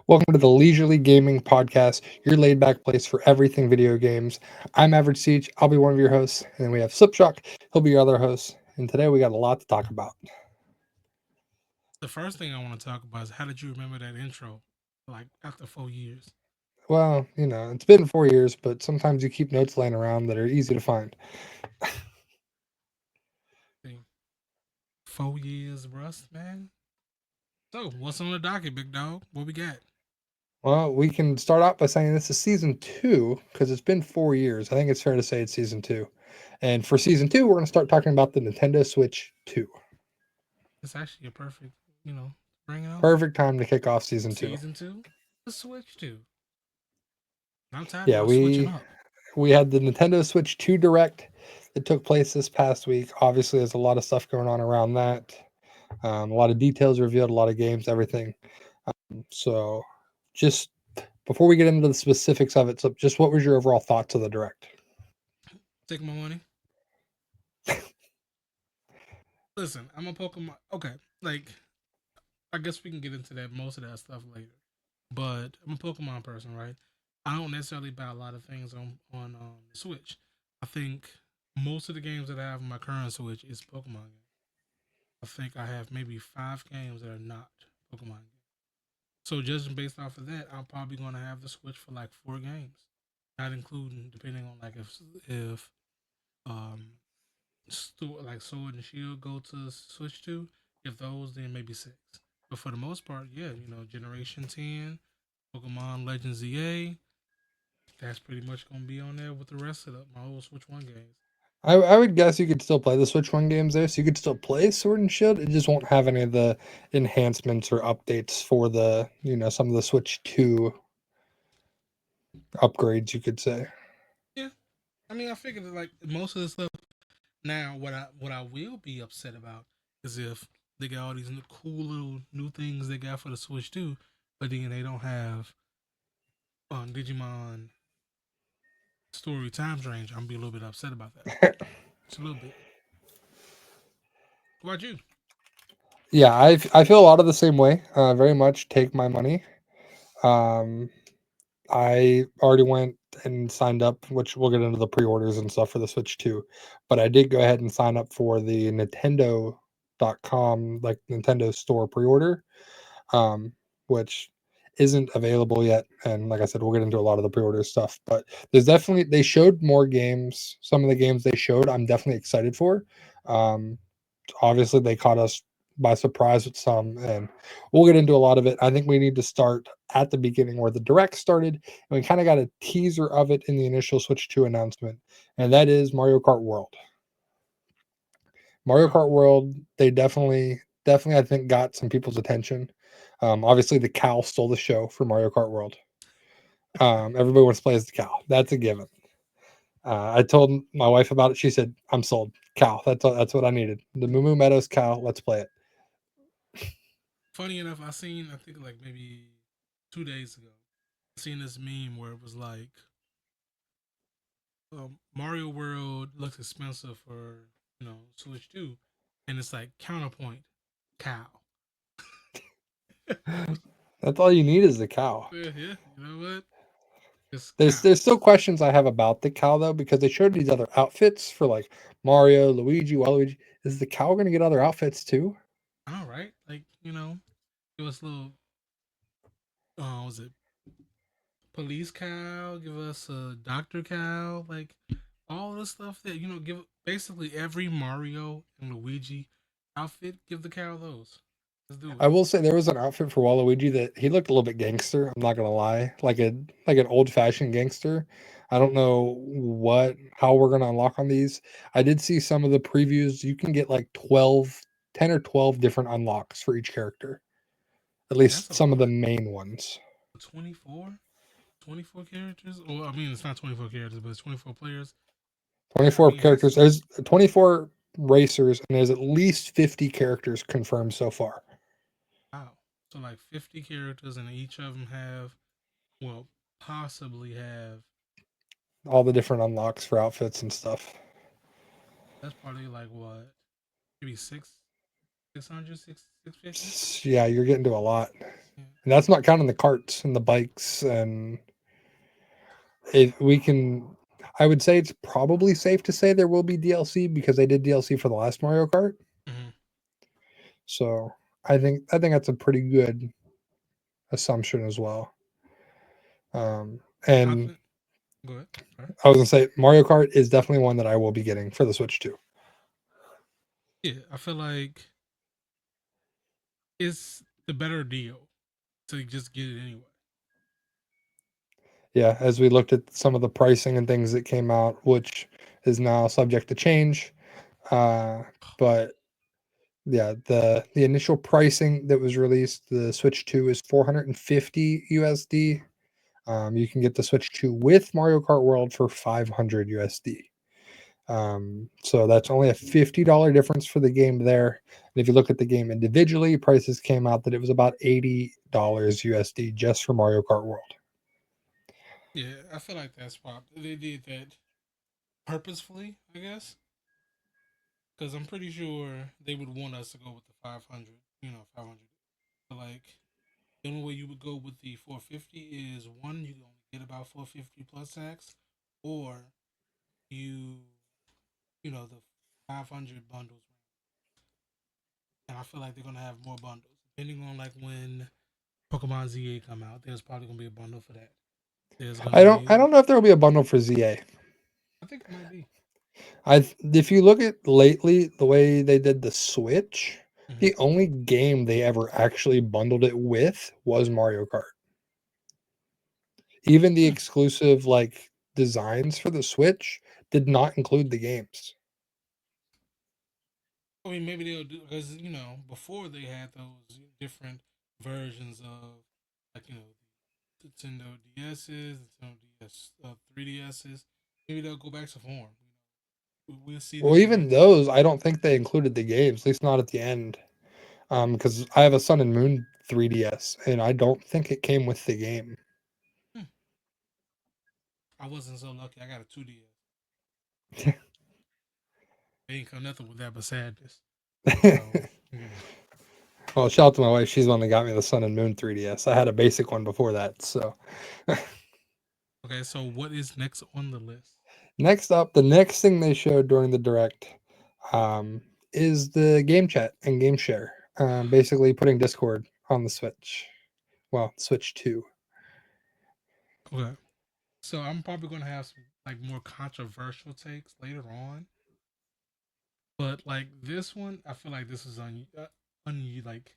Welcome to the Leisurely Gaming Podcast, your laid back place for everything video games. I'm Average Siege. I'll be one of your hosts. And then we have Slipshock. He'll be your other host. And today we got a lot to talk about. The first thing I want to talk about is how did you remember that intro? Like after 4 years. Well, it's been 4 years, but sometimes you keep notes laying around that are easy to find. See, 4 years, Russ, man. So, what's on the docket, big dog? What we got? Well, we can start out by saying this is season two because it's been 4 years. I think it's fair to say it's season two. And for season two, we're going to start talking about the Nintendo Switch 2. It's actually a perfect, bring it on. Perfect time to kick off season two. Season two, the Switch 2. I'm tired of Yeah, y'all switching we up. we had the Nintendo Switch 2 Direct that took place this past week. Obviously, there's a lot of stuff going on around that. A lot of details revealed, a lot of games, everything. So, just before we get into the specifics of it, so just what was your overall thoughts of the Direct? Take my money. Listen, I'm a Pokemon. Okay, like, I guess we can get into that, most of that stuff later. But I'm a Pokemon person, right? I don't necessarily buy a lot of things on the Switch. I think most of the games that I have on my current Switch is Pokemon games. I think I have maybe 5 games that are not Pokemon games. So just based off of that, I'm probably gonna have the Switch for like 4 games, not including depending on like if like Sword and Shield go to Switch 2. If those, then maybe 6. But for the most part, yeah, Generation 10, Pokemon Legends ZA, that's pretty much gonna be on there with the rest of my old Switch One games. I would guess you could still play the Switch 1 games there, so you could still play Sword and Shield. It just won't have any of the enhancements or updates for some of the Switch 2 upgrades, you could say. Yeah, I mean, I figured that like most of the stuff. Now, what I will be upset about is if they got all these cool little new things they got for the Switch too, but then they don't have Digimon story time range. I'm gonna be a little bit upset about that. Just a little bit. What about you? Yeah, I feel a lot of the same way. Very much take my money. Um, I already went and signed up, which we'll get into the pre-orders and stuff for the Switch too. But I did go ahead and sign up for the Nintendo.com, like Nintendo Store pre-order, um, which isn't available yet. And like I said, we'll get into a lot of the pre-order stuff. But there's definitely they showed more games. Some of the games they showed, I'm definitely excited for. Um, Obviously they caught us by surprise with some, and we'll get into a lot of it. I think we need to start at the beginning where the direct started, and we kind of got a teaser of it in the initial Switch 2 announcement, and that is Mario Kart World. Mario Oh, Kart World, they definitely I think got some people's attention. Obviously the cow stole the show for Mario Kart World. Everybody wants to play as the cow, that's a given. I told my wife about it. She said, "I'm sold. Cow. That's what I needed. The Moo Moo Meadows cow. Let's play it." funny enough, I think like maybe 2 days ago, I seen this meme where it was like Mario World looks expensive for Switch 2, and it's like counterpoint cow. That's all you need is the cow. Yeah, yeah, you know what? It's There's cow. there's still questions I have about the cow though because they showed these other outfits for like Mario, Luigi, Waluigi. Is the cow going to get other outfits too? All right, like give us a little. Was it police cow? Give us a doctor cow. Like all the stuff that give basically every Mario and Luigi outfit. Give the cow those. Let's do I it. will say there was an outfit for Waluigi that he looked a little bit gangster. I'm not gonna lie, like an old fashioned gangster. I don't know how we're gonna unlock on these. I did see some of the previews. You can get like 10 or 12 different unlocks for each character. At That's least a some of the lot. main ones. 24? 24 characters? Or I mean, it's not 24 characters, but it's 24 players. Yeah, I 24 mean characters. that's There's 24 racers, and there's at least 50 characters confirmed so far. wow. So like 50 characters, and each of them have, well, possibly have. All the different unlocks for outfits and stuff. That's probably like what, maybe 600, 650. Yeah, you're getting to a lot. Yeah. and that's not counting the carts and the bikes. And if we can, I would say it's probably safe to say there will be DLC because they did DLC for the last Mario Kart. Mm-hmm. So I think that's a pretty good assumption as well. I And think. Go ahead. All right. I was gonna say Mario Kart is definitely one that I will be getting for the Switch too. Yeah, I feel like it's the better deal to just get it anyway. Yeah, as we looked at some of the pricing and things that came out, which is now subject to change. But yeah, the initial pricing that was released, the Switch 2 is 450 USD. You can get the Switch 2 with Mario Kart World for 500 USD. So that's only a $50 difference for the game there. And if you look at the game individually, prices came out that it was about $80 USD just for Mario Kart World. Yeah, I feel like that's probably they did that purposefully, I guess, because I'm pretty sure they would want us to go with the 500. 500. But like the only way you would go with the 450 is one, you can only get about 450 plus tax, or you the 500 bundles. And I feel like they're gonna have more bundles depending on like when Pokemon ZA come out. There's probably gonna be a bundle for that. There's gonna I be, don't know if there will be a bundle for ZA. I think it might be. If you look at lately the way they did the Switch, Mm-hmm. the only game they ever actually bundled it with was Mario Kart. Even the Hmm. exclusive like designs for the Switch did not include the games. I mean, maybe they'll do because before they had those different versions of like the Nintendo DSs, Nintendo DS 3DSs. Maybe they'll go back to form. We'll see Well, this year. even those, I don't think they included the games, at least not at the end. Because I have a Sun and Moon 3DS, and I don't think it came with the game. Hmm. I wasn't so lucky. I got a 2DS. They ain't come nothing with that but sadness. So Well, shout out to my wife. She's the one that got me the Sun and Moon 3DS. I had a basic one before that. So Okay, so what is next on the list? next up, the next thing they showed during the direct um, is the game chat and game share. Basically, putting Discord on the Switch. Well, Switch 2. Okay, so I'm probably gonna have some like more controversial takes later on, but like this one, I feel like this is like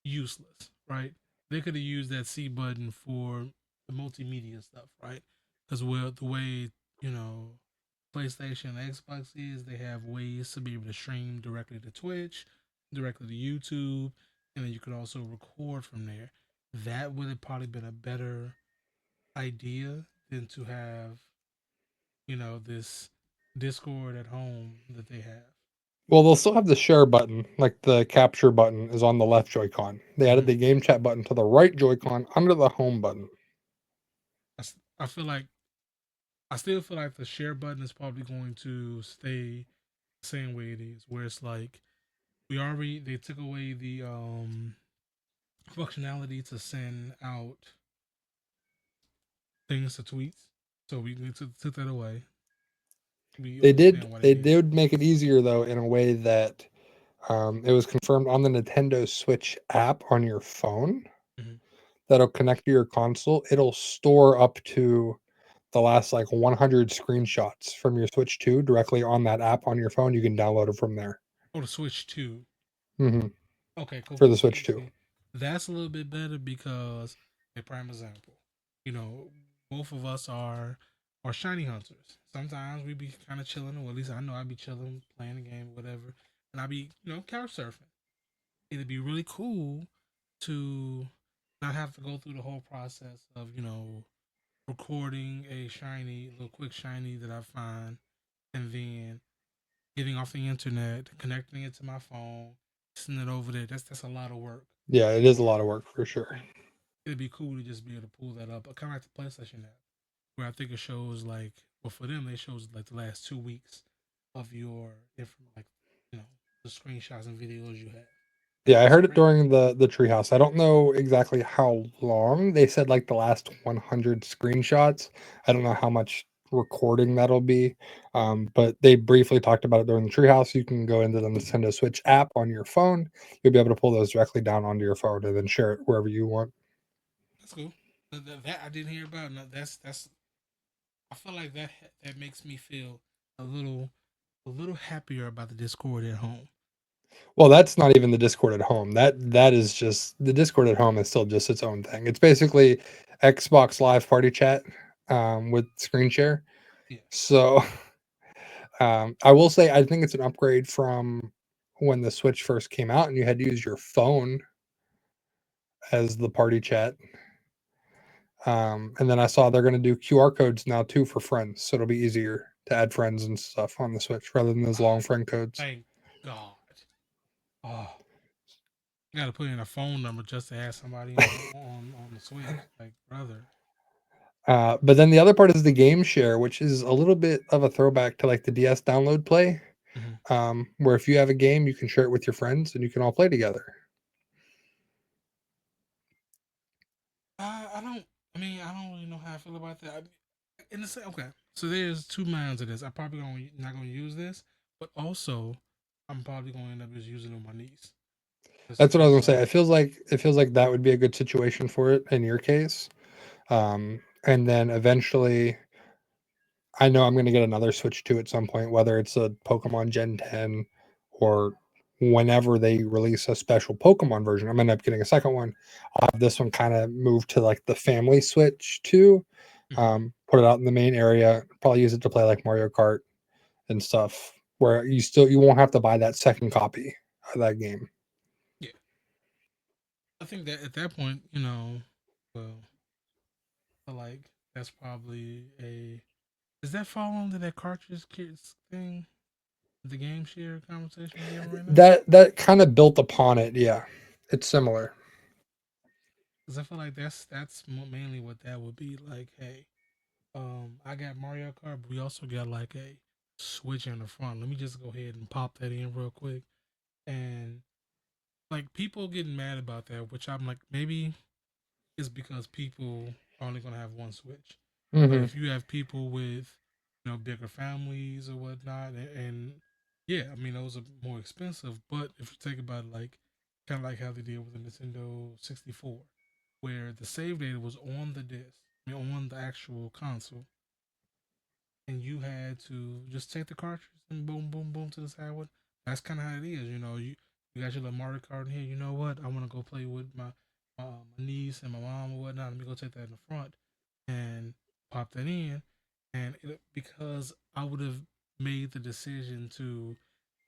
useless, right? They could have used that C button for the multimedia stuff, right? Because well, the way you know PlayStation and Xbox is, they have ways to be able to stream directly to Twitch, directly to YouTube, and then you could also record from there. That would have probably been a better idea than to have this Discord at home that they have. Well, they'll still have the share button, like the capture button is on the left Joy-Con. They added Mm-hmm. the game chat button to the right Joy-Con under the home button. I feel like I still feel like the share button is probably going to stay the same way it is, where it's like they took away the functionality to send out things to tweets, so we took that away. We understand why they They did it. did make it easier though in a way that it was confirmed on the Nintendo Switch app on your phone Mm-hmm. that'll connect to your console. It'll store up to the last like 100 screenshots from your Switch 2 directly on that app on your phone. You can download it from there. Or the Switch 2. Hmm. Okay, cool. For the Switch 2. See, that's a little bit better because a prime example. You know, both of us are shiny hunters. Sometimes we be kind of chilling, or at least I know I be chilling, playing a game, whatever, and I be couch surfing. It'd be really cool to not have to go through the whole process of recording a shiny, little quick shiny that I find, and then getting off the internet, connecting it to my phone, sending it over there. That's a lot of work. Yeah, it is a lot Where of work for sure. it'd be cool to just be able to pull that up, but kind of like the PlayStation app, where I think it shows like, well, for them, it shows like the last 2 weeks of your different like, you know, the screenshots and videos you have. Yeah, I That's heard it crazy. during the treehouse. I don't know exactly how long. They said like the last 100 screenshots. I don't know how much recording that'll be. But they briefly talked about it during the treehouse. You can go into the Nintendo Switch app on your phone. You'll be able to pull those directly down onto your phone and then share it wherever you want. That's cool. That I didn't hear about. No, that's. I feel like that makes me feel a little a little happier about the Discord at home. Well, that's not even the Discord at home. That is just the Discord at home is still just its own thing. It's basically Xbox Live Party Chat with screen share. Yeah. So I will say I think it's an upgrade from when the Switch first came out and you had to use your phone as the party chat. And then I saw they're going to do QR codes now too for friends, so it'll be easier to add friends and stuff on the Switch rather than those Oh, long friend codes. thank God. Oh, you got to put in a phone number just to add somebody on the Switch. Like, brother. But then the other part is the game share, which is a little bit of a throwback to like the DS download play, Hmm. where if you have a game, you can share it with your friends and you can all play together. I don't. I mean, I don't really know how I feel about that. I mean, in the same, okay. So there's two minds of this. I probably not gonna use this, but also I'm probably gonna end up just using it with my niece. That's what I was It's gonna say. like, It feels like that would be a good situation for it in your case. And then eventually, I know I'm going to get another Switch 2 at some point, whether it's a Pokemon Gen 10 or whenever they release a special Pokemon version. I'm going to end up getting a second one. I'll have this one kind of move to like the family Switch 2, mhm, put it out in the main area, probably use it to play like Mario Kart and stuff, where you won't have to buy that second copy of that game. yeah. I think that at that point, well, like that's probably a. Does that fall under that cartridge kits thing? The game share conversation we having right now? That kind of built upon it, yeah. It's similar. Because I feel like that's mainly what that would be like. Hey, I got Mario Kart, but we also got like a Switch in the front. Let me just go ahead and pop that in real quick. And like people getting mad about that, which I'm like, maybe it's because people are only gonna have one Switch. But Hmm. if you have people with, bigger families or whatnot, and yeah, I mean those are more expensive. But if you think about it, like kind of like how they did with the Nintendo 64, where the save data was on the disc, I mean, on the actual console, and you had to just take the cartridge and boom, boom, boom to the side with. That's kind of how it is. You got your little Mario Kart in here. You know what? I want to go play with my niece and my mom or whatnot. Let me go take that in the front and pop that in. And because I would have made the decision to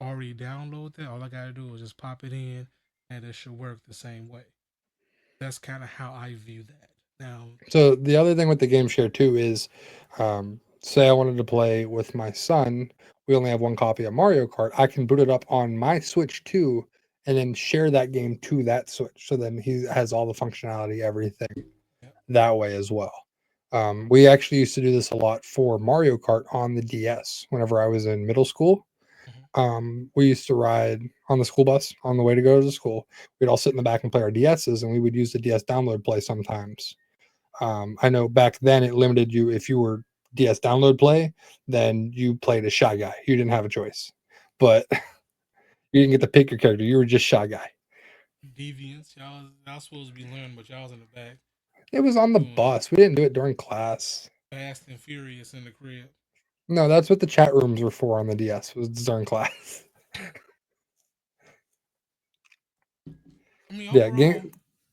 already download that, all I got to do is just pop it in, and it should work the same way. That's kind of how I view that. Now, So the other thing with the game share too is, say I wanted to play with my son. We only have one copy of Mario Kart. I can boot it up on my Switch too, and then share that game to that Switch. So then he has all the functionality, everything yep. that way as well. We actually used to do this a lot for Mario Kart on the DS. Whenever I was in middle school, Hmm. we used to ride on the school bus on the way to go to school. We'd all sit in the back and play our DSs, and we would use the DS download play sometimes. I know back then it limited you if you were DS download play, then you played a shy guy. You didn't have a choice, but you didn't get to pick your character. You were just shy guy. Deviants, y'all supposed to be learning, but y'all was in the back It was on the doing bus. We didn't do it during class. Fast and Furious in the crib. No, that's what the chat rooms were for on the DS. Was during class. I mean, Yeah, overall,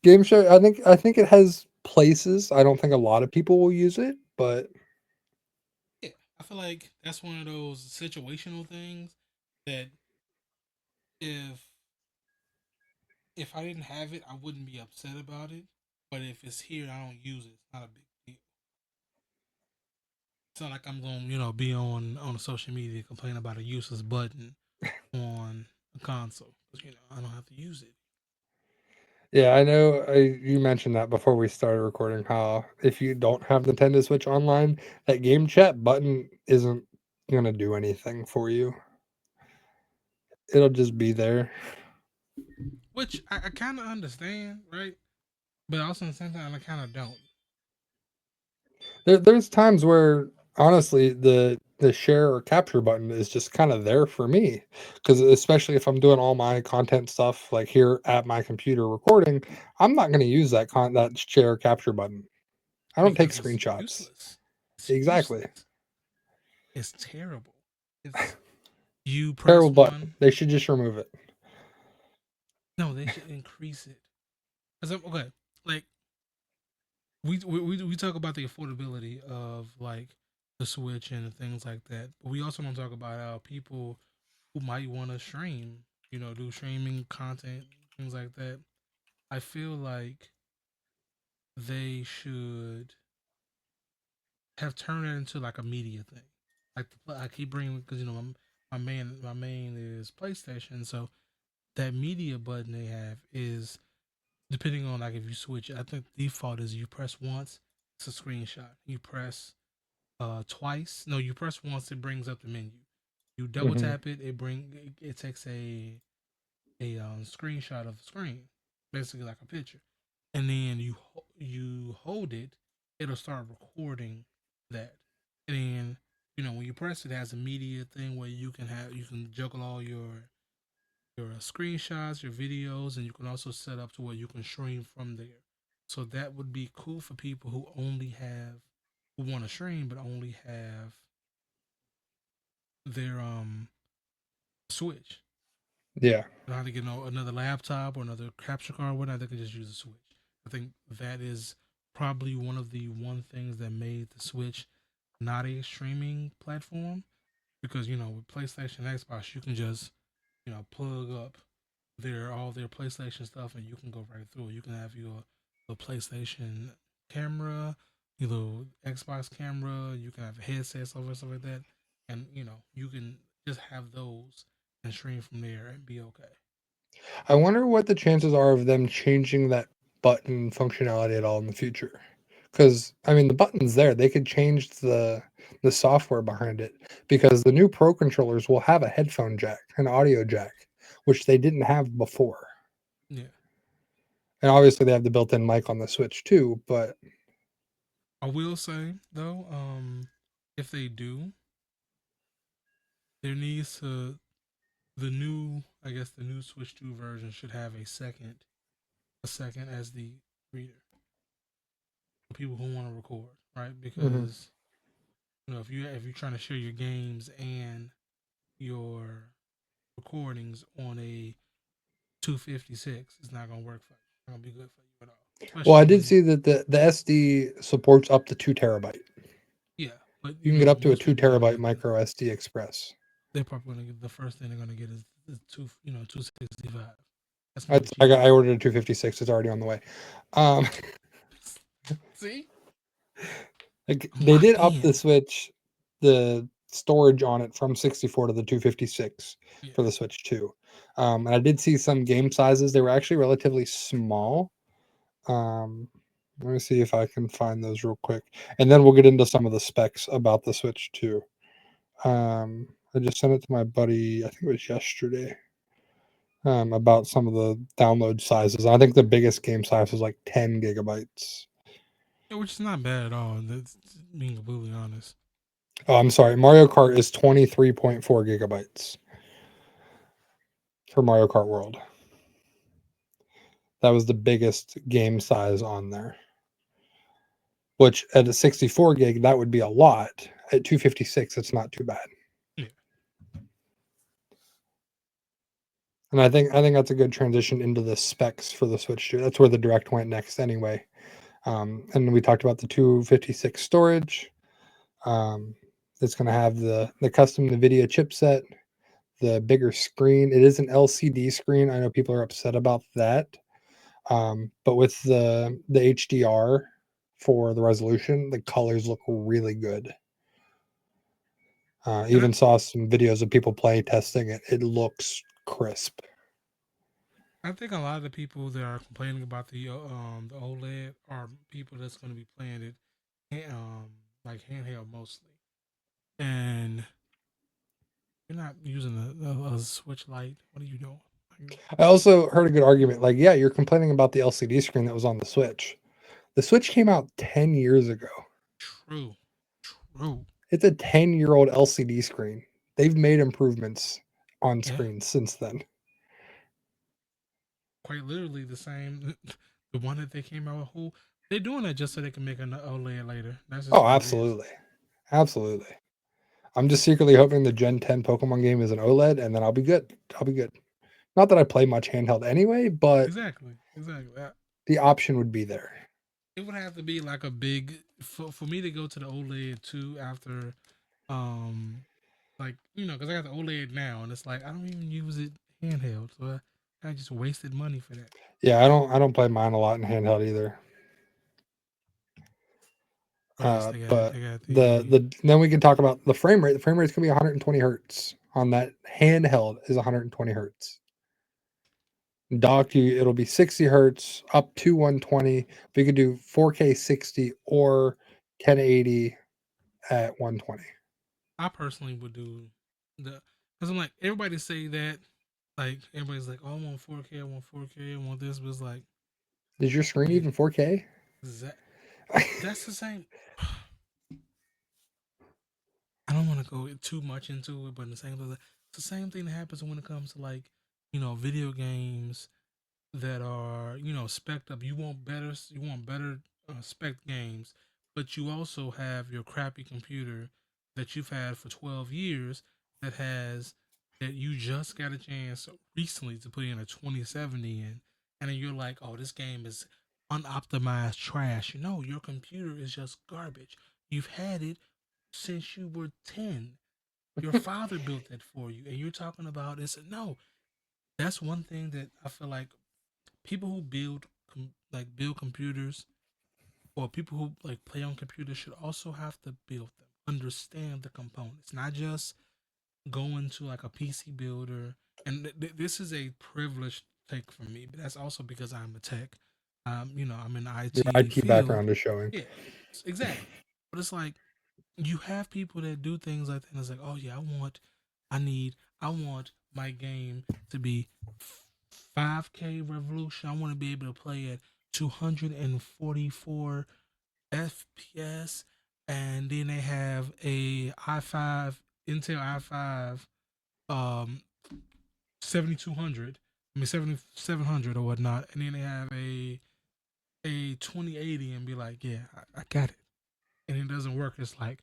game show. I think it has places. I don't think a lot of people will use it, but yeah, I feel like that's one of those situational things that if I didn't have it, I wouldn't be upset about it. But if it's here, I don't use it. It's not a big deal. It's not like I'm going, to be on social media complaining about a useless button on a console because I don't have to use it. yeah, I know. You mentioned that before we started recording. How if you don't have Nintendo Switch Online, that game chat button isn't gonna do anything for you. It'll just be there. which I kind of understand, right? But also at the same time, I kind of don't. There's times where honestly the share or capture button is just kind of there for me because especially if I'm doing all my content stuff like here at my computer recording, I'm not going to use that share or capture button. I don't take Because it's screenshots. useless. It's Exactly. useless. It's terrible. It's you Terrible press button. one. They should just remove it. No, they should increase it. Okay, like we talk about the affordability of like the Switch and things like that, but we also don't talk about how people who might want to stream, do streaming content, things like that. I feel like they should have turned it into like a media thing. Like I keep bringing because my main is PlayStation, so that media button they have is depending on like if you switch. I think the default is you press once, it's a screenshot. You press twice. No, you press once, it brings up the menu. You double Hmm. tap it, it takes a screenshot of the screen, basically like a picture, and then you hold it, it'll start recording that, and then when you press it, it has a media thing where you can juggle all your screenshots, your videos, and you can also set up to where you can stream from there. So that would be cool for people who want to stream but only have their Switch. Yeah. They don't have to get another laptop or another capture card or whatnot. They can just use a Switch. I think that is probably one things that made the Switch not a streaming platform because with PlayStation and Xbox you can just plug up all their PlayStation stuff and you can go right through. You can have your PlayStation camera, your little Xbox camera. You can have headsets over stuff like that, and you can just have those and stream from there and be okay. I wonder what the chances are of them changing that button functionality at all in the future. Because I mean, the button's there. They could change the software behind it because the new Pro controllers will have a headphone jack, an audio jack, which they didn't have before. Yeah, And obviously, they have the built-in mic on the Switch too. But I will say though, if they do, there needs to I guess the new Switch 2 version should have a second SD reader for people who want to record, right? mhm. Because if you're trying to share your games and your recordings on a 256, it's not gonna work for you. It's not gonna be good for you at all. Well, Especially I did when see that the SD supports up to 2 terabyte. yeah, but You can get up to a most two people are gonna terabyte get micro SD Express. they're probably gonna get the first thing they're gonna get is the 265. That's gonna be That's cheaper. I ordered a 256. It's already on the way. Um, See, like I'm they did locked up the in. Switch, the storage on it from 64 to the 256 Yeah. for the Switch 2. And I did see some game sizes. They were actually relatively small. Um, Let me see if I can find those real quick, and then we'll get into some of the specs about the Switch 2. I just sent it to my buddy. I think it was yesterday. About some of the download sizes. I think the biggest game size was like 10 gigabytes. Yeah, which is not bad at all. That's being completely honest. Oh, I'm sorry. Mario Kart is 23.4 gigabytes for Mario Kart World. That was the biggest game size on there. Which at a 64 gig, that would be a lot. At 256, it's not too bad. Yeah. And I think that's a good transition into the specs for the Switch 2. That's where the Direct went next anyway. And we talked about the 256 storage. Um, it's going to have the custom NVIDIA chipset, the bigger screen. It is an LCD screen. I know people are upset about that. But with the HDR for the resolution, the colors look really good. And Even saw some videos of people play testing it. It looks crisp. I think a lot of the people that are complaining about the OLED are people that's going to be playing it like handheld mostly, and you're not using a Switch Lite. What are you doing? I also heard a good argument. Like, yeah, you're complaining about the LCD screen that was on the Switch. The Switch came out 10 years ago. True, true. It's a 10-year-old LCD screen. They've made improvements on Yeah, screens since then. quite literally the same. The one that they came out with, who they're doing that just so they can make an OLED later. That's just Oh, what it is. absolutely. Absolutely. I'm just secretly hoping the Gen 10 Pokemon game is an OLED and then I'll be good. I'll be good. Not that I play much handheld anyway, but Exactly, exactly. the option would be there. It would have to be like a big for me to go to the OLED too after, um, like because I got the OLED now and it's like I don't even use it handheld, so I just wasted money for that. Yeah, I don't play mine a lot in handheld either. What else they got? But They got the the then we can talk about the frame rate. The frame rate is gonna be 120 hertz on that handheld is 120 hertz. Docked, it'll be 60 hertz up to 120. We could do 4K 60 or 1080 at 120. I personally would do the because I'm like everybody say that like everybody's like, oh, I want 4K, I want 4K, I want this, but it's like Is your screen yeah, even 4K? that that's the same. I don't want to go too much into it, but in the same it's the same thing that happens when it comes to like video games that are spec up. You want better spec games, but you also have your crappy computer that you've had for 12 years that you just got a chance recently to put in a 2070 in, and then you're like, oh, this game is unoptimized trash. Your computer is just garbage. You've had it since you were 10. Your father built that for you, and you're talking about this. No, that's one thing that I feel like people who build computers or people who like play on computers should also have to build them, understand the components, not just go into like a PC builder. And this is a privileged take from me, but that's also because I'm a tech. I'm in the Your IT IT field. background is showing. Yeah, exactly. But it's like you have people that do things like that. And it's like, oh yeah, I want my game to be 5K revolution. I want to be able to play at 244 FPS, and then they have a i5 Intel i5 um 7200. I mean 7700 or whatnot, and then they have a 2080 and be like, yeah, I got it, and it doesn't work. It's like,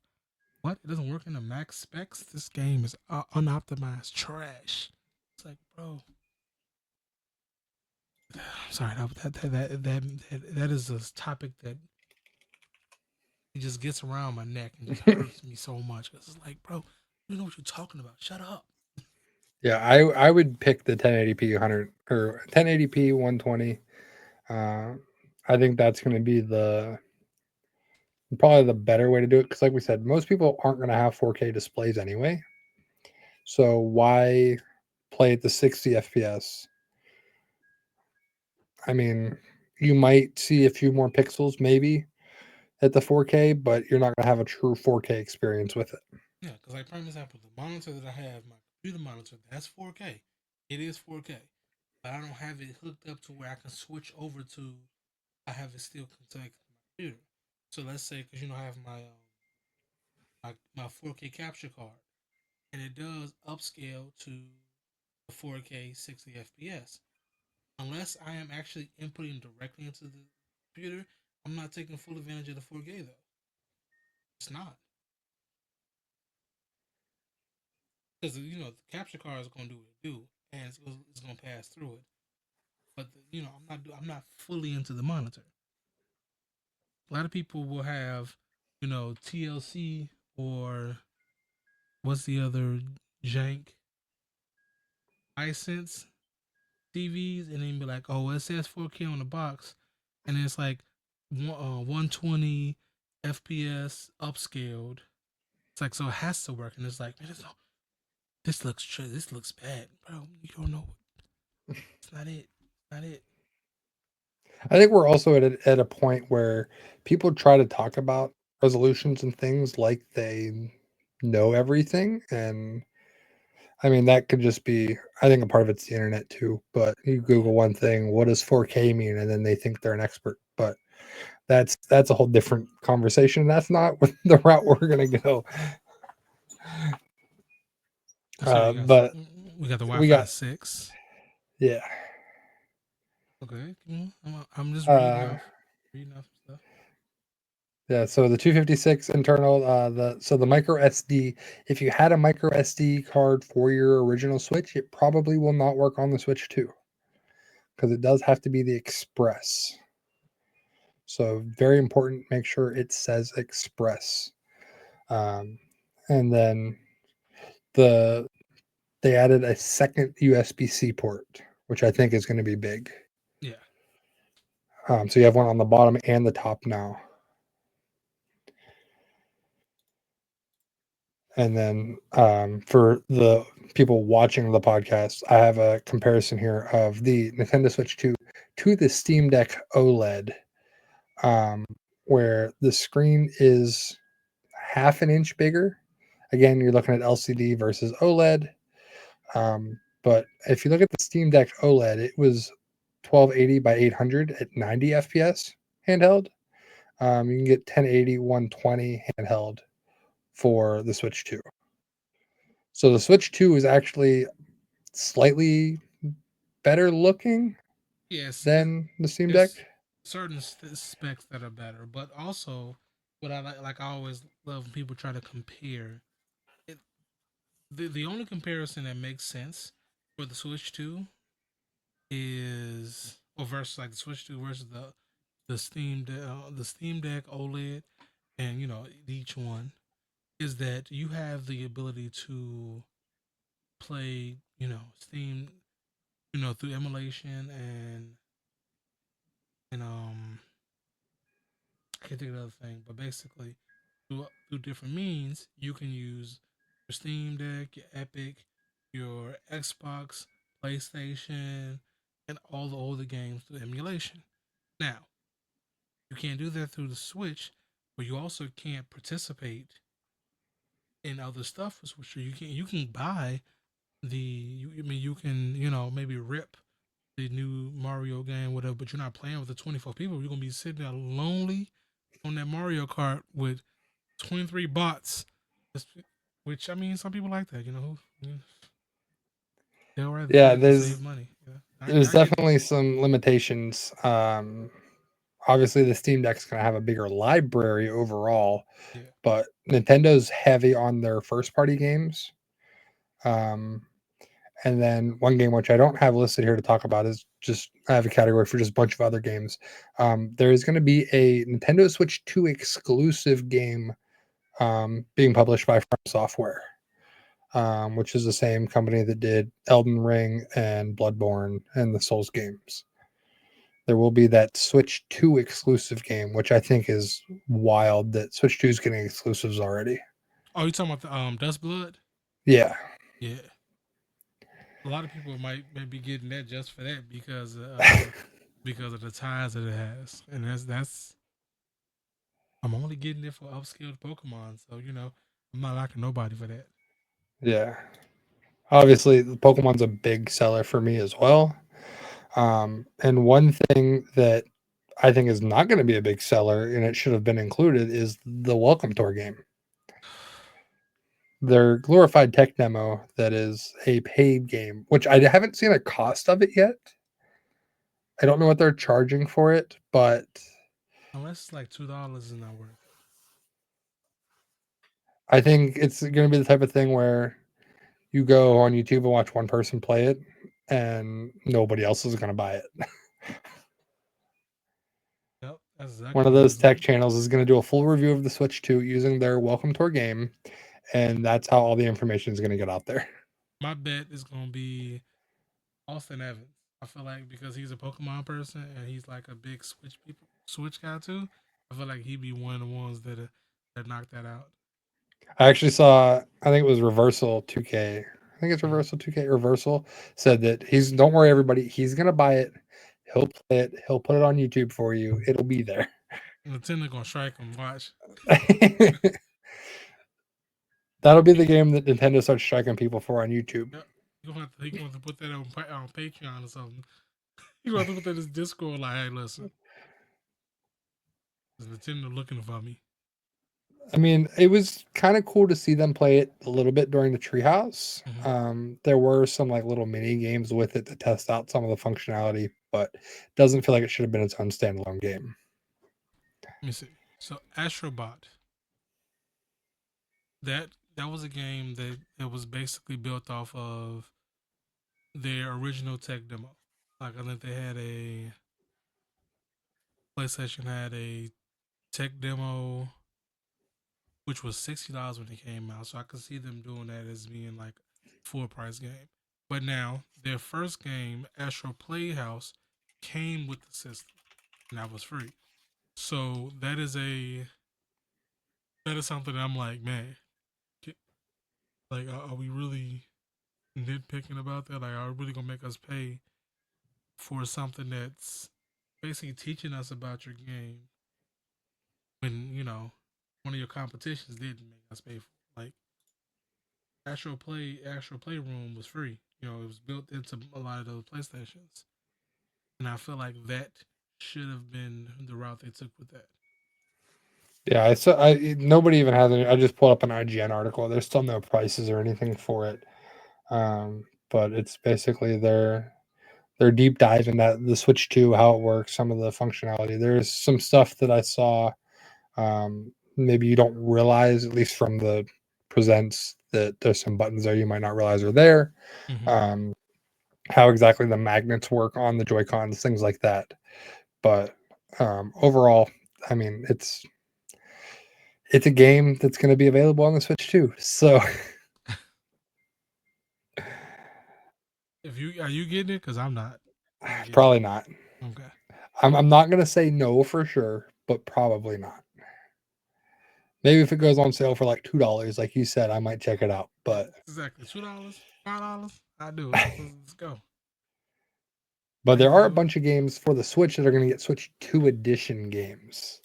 what? It doesn't work in the max specs. This game is unoptimized trash. It's like, bro, sorry, that is a topic that it just gets around my neck and just hurts me so much. Cause it's like, bro, you know what you're talking about. Shut up. Yeah, I would pick the 1080p 100 or 1080p 120. Uh, I think that's going to be the probably the better way to do it because, like we said, most people aren't going to have 4K displays anyway. So why play at the 60 FPS? I mean, you might see a few more pixels maybe at the 4K, but you're not going to have a true 4K experience with it. Yeah, because like prime example, the monitor that I have, my computer monitor, that's 4K. It is 4K, but I don't have it hooked up to where I can switch over to. I have it still connected to my computer. So let's say, because I have my 4K capture card, and it does upscale to the 4K 60 FPS. Unless I am actually inputting directly into the computer, I'm not taking full advantage of the 4K though. It's not, because the capture card is going to do what it do, and it's going to pass through it. But I'm not fully into the monitor. A lot of people will have TLC or what's the other jank iSense TVs, and then be like, oh, it says 4K on the box, and then it's like 120 FPS upscaled. It's like, so it has to work, and it's like, man, this looks bad, bro. You don't know. It's not it. It's not it. I think we're also at a point where people try to talk about resolutions and things like they know everything. And I mean, that could just be, I think a part of it's the internet too, but you Yeah. Google one thing, what does 4K mean? And then they think they're an expert. But that's a whole different conversation. That's not the route we're gonna go. So you got But we got the we Wi-Fi got 6. yeah. Okay, I'm just Uh reading off some stuff. yeah, so the 256 internal, the micro SD, if you had a micro SD card for your original Switch, it probably will not work on the Switch 2 because it does have to be the Express. So very important, make sure it says Express. Um, and then the they added a second USB-C port, which I think is going to be big. Yeah. So you have one on the bottom and the top now. And then for the people watching the podcast, I have a comparison here of the Nintendo Switch 2 to the Steam Deck OLED, um, where the screen is half an inch bigger. Again, you're looking at LCD versus OLED. But if you look at the Steam Deck OLED, it was 1280 by 800 at 90 FPS handheld. You can get 1080 120 handheld for the Switch 2. So the Switch 2 is actually slightly better looking Yes, than the Steam Deck. it's certain specs that are better, but also what I like I always love when people try to compare. It, the only comparison that makes sense for the Switch 2 is or versus like the Switch 2 versus the Steam Deck OLED, and each one is that you have the ability to play Steam through emulation and I can't think of the other thing, but basically through different means you can use your Steam Deck, your Epic, your Xbox, PlayStation, and all the older games through emulation. Now you can't do that through the Switch, but you also can't participate in other stuff with Switch. You can buy I mean you can maybe rip the new Mario game, whatever, but you're not playing with the 24 people. You're gonna be sitting there lonely on that Mario Kart with 23 bots. Which I mean, some people like that. They'll rather do Yeah, that than save money. Yeah, there's I get it. definitely some limitations. Obviously, the Steam Deck's going to have a bigger library overall, Yeah. but Nintendo's heavy on their first party games. Um, and then one game which I don't have listed here to talk about is just I have a category for just a bunch of other games. There is going to be a Nintendo Switch 2 exclusive game being published by From Software, which is the same company that did Elden Ring and Bloodborne and the Souls games. There will be that Switch 2 exclusive game, which I think is wild that Switch 2 is getting exclusives already. Oh, you talking about the Dust Blood? Yeah. Yeah. A lot of people might be getting that just for that because of the ties that it has, and that's I'm only getting it for upskilled Pokemon, so I'm not knocking nobody for that. Yeah. Obviously, the Pokemon's a big seller for me as well. And one thing that I think is not going to be a big seller and it should have been included is the Welcome Tour game. Their glorified tech demo that is a paid game, which I haven't seen a cost of it yet. I don't know what they're charging for it, but Unless it's like $2 is not worth it. I think it's going to be the type of thing where you go on YouTube and watch one person play it and nobody else is going to buy it. Yep, that's One exactly of what those it's tech like. channels is going to do a full review of the Switch 2 using their Welcome Tour game, and that's how all the information is going to get out there. My bet is gonna be Austin Evans. I feel like because he's a Pokemon person and he's like a big Switch guy too. I feel like he'd be one of the ones that knocked that out. I actually saw, I think it was Reversal 2K. I think it's Mhm. Reversal 2K. Reversal said that don't worry, everybody, he's going to buy it. He'll play it. He'll put it on YouTube for you. It'll be there. Nintendo gonna strike him. Watch. That'll be the game that Nintendo starts striking people for on YouTube. Yep. He gonna have to put that on Patreon or something. He gonna have to put that in his Discord. Like, hey, listen, is Nintendo looking for me? I mean, it was kind of cool to see them play it a little bit during the treehouse. Mm-hmm. There were some like little mini games with it to test out some of the functionality, but it doesn't feel like it should have been its own standalone game. Let me see. So Astrobot, that was a game that was basically built off of their original tech demo. Like I think they had a PlayStation had a tech demo which was $60 when it came out. So I could see them doing that as being like full price game. But now their first game, Astro Playhouse, came with the system and that was free. So that is something that I'm like, man, like are we really nitpicking about that? Like, are we really gonna make us pay for something that's basically teaching us about your game when one of your competitions didn't make us pay for it? Like Astro Playroom was free. It was built into a lot of those PlayStations, and I feel like that should have been the route they took with that. Yeah, nobody even has any. I just pulled up an IGN article. There's still no prices or anything for it, but it's basically their deep dive into the Switch 2, how it works, some of the functionality. There's some stuff that I saw. Maybe you don't realize, at least from the presents, that there's some buttons there you might not realize are there. Mm-hmm. Um, how exactly the magnets work on the Joy Cons, things like that. But overall, I mean, it's a game that's going to be available on the Switch too. So If you are you getting it? Because I'm not getting probably it. not. Okay. I'm not going to say no for sure, but probably not. Maybe if it goes on sale for like $2, like you said, I might check it out. Yeah, But exactly. $2, $5. I do it. Let's go. but I there even are a do it. bunch of games for the Switch that are going to get Switch 2 edition games.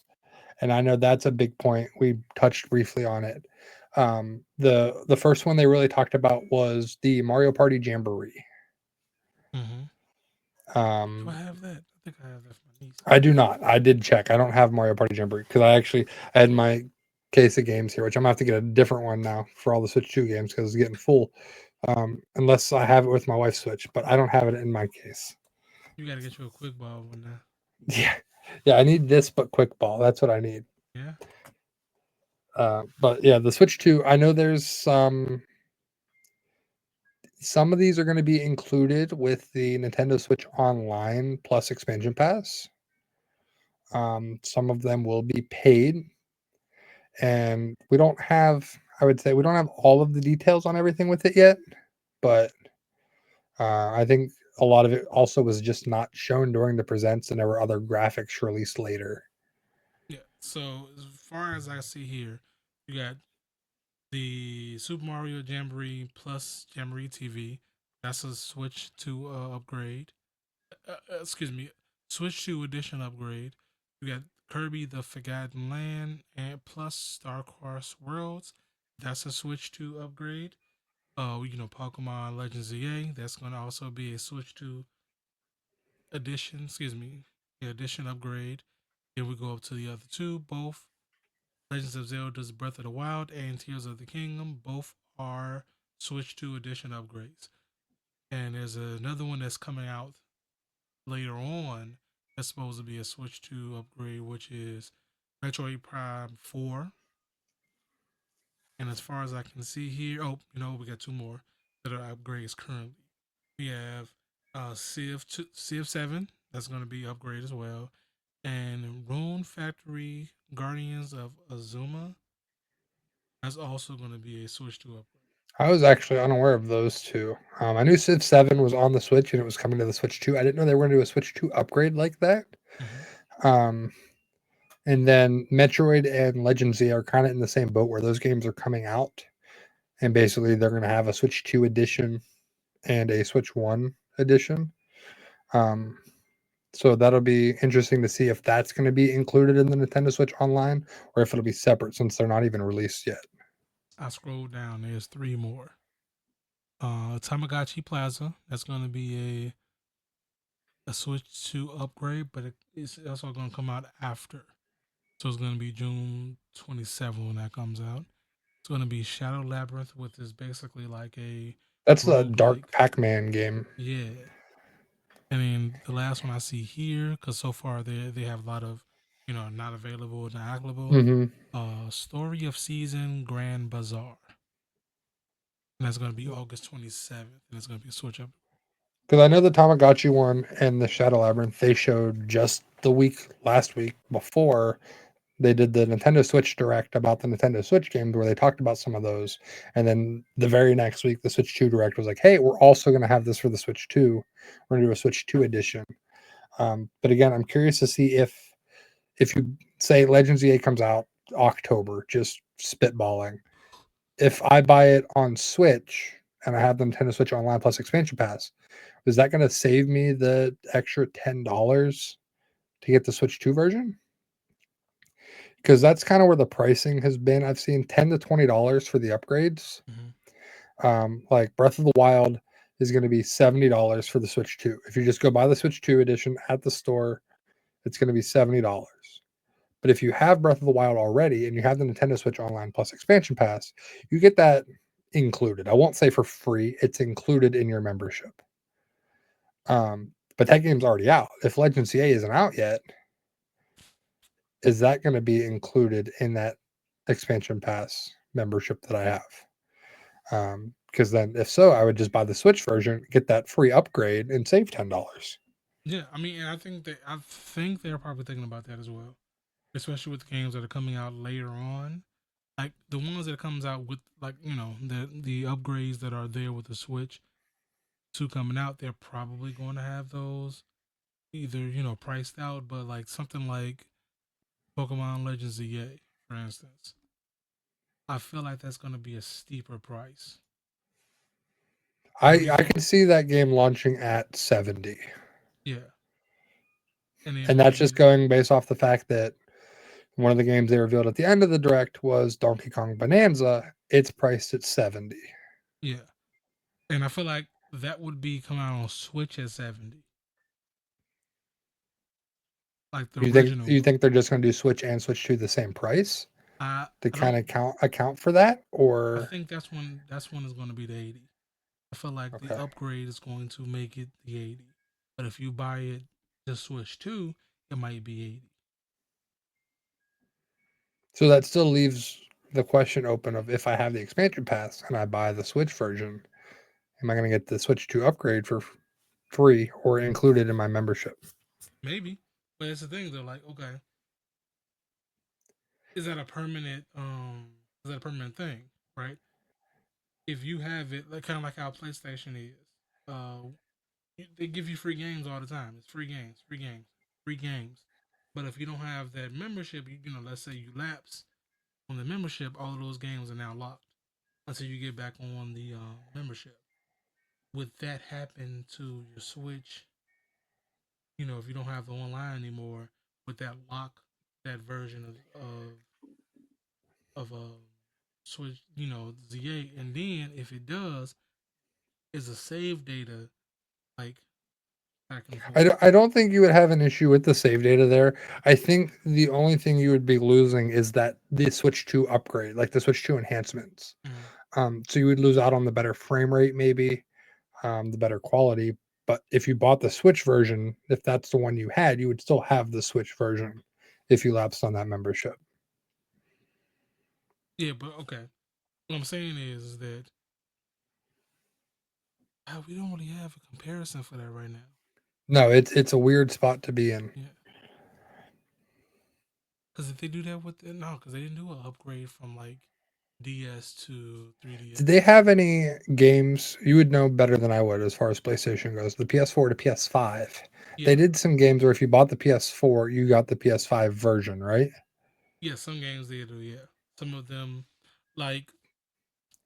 And I know that's a big point. We touched briefly on it. The first one they really talked about was the Mario Party Jamboree. Mm-hmm. Do I Um, have that? I think I have that for my niece. I do not. I did check. I don't have Mario Party Jamboree because I had my case of games here, which I'm gonna have to get a different one now for all the Switch 2 games because it's getting full. Unless I have it with my wife's Switch, but I don't have it in my case. You got to get you a quick ball one now. Yeah, yeah. I need this, but quick ball. That's what I need. Yeah. But yeah, the Switch 2. I know there's some of these are going to be included with the Nintendo Switch Online Plus expansion pass. Some of them will be paid, and we don't have. I would say we don't have all of the details on everything with it yet, but I think a lot of it also was just not shown during the presents, and there were other graphics released later. Yeah. So as far as I see here, you got the Super Mario Jamboree Plus Jamboree TV. That's a Switch 2 upgrade. Excuse me, Switch 2 edition upgrade. You got Kirby the Forgotten Land and plus Star Cross Worlds. That's a Switch 2 upgrade. Pokemon Legends EA. That's going to also be a Switch 2 edition. Excuse me, yeah, edition upgrade. Then we go up to the other two, both Legends of Zelda's Breath of the Wild and Tears of the Kingdom. Both are Switch 2 edition upgrades. And there's another one that's coming out later on that's supposed to be a Switch 2 upgrade, which is Metroid Prime 4. And as far as I can see here, we got two more that are upgrades currently. We have Civ 7, that's going to be upgrade as well. And Rune Factory Guardians of Azuma, that's also going to be a Switch 2 upgrade. I was actually unaware of those two. I knew Civ 7 was on the Switch and it was coming to the Switch 2. I didn't know they were going to do a Switch 2 upgrade like that. Mm-hmm. Um, and then Metroid and Legend Z are kind of in the same boat where those games are coming out. And basically, they're going to have a Switch 2 edition and a Switch 1 edition. Um, so that'll be interesting to see if that's going to be included in the Nintendo Switch Online or if it'll be separate since they're not even released yet. I scrolled down. There's three more. Tamagotchi Plaza. That's going to be a Switch 2 upgrade, but it's also going to come out after. So it's going to be June 27th when that comes out. It's going to be Shadow Labyrinth, which is basically like a That's the roguelike. Dark Pac-Man game. Yeah. And then the last one I see here, because so far they have a lot of, not available, not applicable. Mm-hmm. Story of Season Grand Bazaar. And that's going to be August 27th. And it's going to be a Switch up. Because I know the Tamagotchi one and the Shadow Labyrinth they showed just the week last week before they did the Nintendo Switch Direct about the Nintendo Switch games where they talked about some of those. And then the very next week, the Switch 2 Direct was like, hey, we're also going to have this for the Switch 2. We're going to do a Switch 2 edition. But again, I'm curious to see if you say Legends EA comes out October, just spitballing. If I buy it on Switch and I have the Nintendo Switch Online Plus expansion pass, is that going to save me the extra $10 to get the Switch 2 version? Because that's kind of where the pricing has been. I've seen $10 to $20 for the upgrades. Mm-hmm. Like Breath of the Wild is going to be $70 for the Switch 2. If you just go buy the Switch 2 edition at the store, it's going to be $70. But if you have Breath of the Wild already and you have the Nintendo Switch Online Plus expansion pass, you get that included. I won't say for free, it's included in your membership. But that game's already out. If Legend CA isn't out yet, is that going to be included in that expansion pass membership that I have? Because then, if so, I would just buy the Switch version, get that free upgrade, and save $10. Yeah, I mean, and I think they're probably thinking about that as well, especially with games that are coming out later on. Like the ones that comes out with like the upgrades that are there with the Switch 2 coming out, they're probably going to have those either priced out, but like something like Pokemon Legends EA, for instance, I feel like that's going to be a steeper price. What do you I think? can see that game launching at 70. Yeah, and then And that's just maybe going based off the fact that one of the games they revealed at the end of the direct was Donkey Kong Bonanza. It's priced at 70. yeah, and I feel like that would be coming out on Switch at 70, like the original You one. think they're just going to do Switch and Switch 2 the same price to I kind don't. of account for that? I Or think that's when it's going to be the 80. I feel like the okay. upgrade is going to make it the 80. But if you buy it the Switch 2, it might be 80. So that still leaves the question open of if I have the expansion pass and I buy the Switch version, am I going to get the Switch 2 upgrade for free or included in my membership? Maybe. But it's the thing though, like, okay, is that a permanent thing, right? If you have it like kind of like how PlayStation is, uh they give you free games all the time. It's free games, free games, free games. But if you don't have that membership, let's say you lapse on the membership, all of those games are now locked until you get back on the membership. Would that happen to your Switch? If you don't have the online anymore, would that lock that version of Switch, ZA? And then if it does, is a save data like back and forth? I don't think you would have an issue with the save data there. I think the only thing you would be losing is that the Switch 2 upgrade, like the Switch 2 enhancements. Mm. So you would lose out on the better frame rate, maybe, the better quality. But if you bought the Switch version, if that's the one you had, you would still have the Switch version if you lapsed on that membership. Yeah, but okay. What I'm saying is that we don't really have a comparison for that right now. No, it's a weird spot to be in. Yeah, because if they do that with no, because they didn't do an upgrade from like DS to Did they 3DS. have any games you would know better than I would as far as PlayStation goes? The PS4 to PS5. They Yeah, did some games where if you bought the PS4, you got the PS5 version, right? yeah. Some games they do. Yeah, some of them, like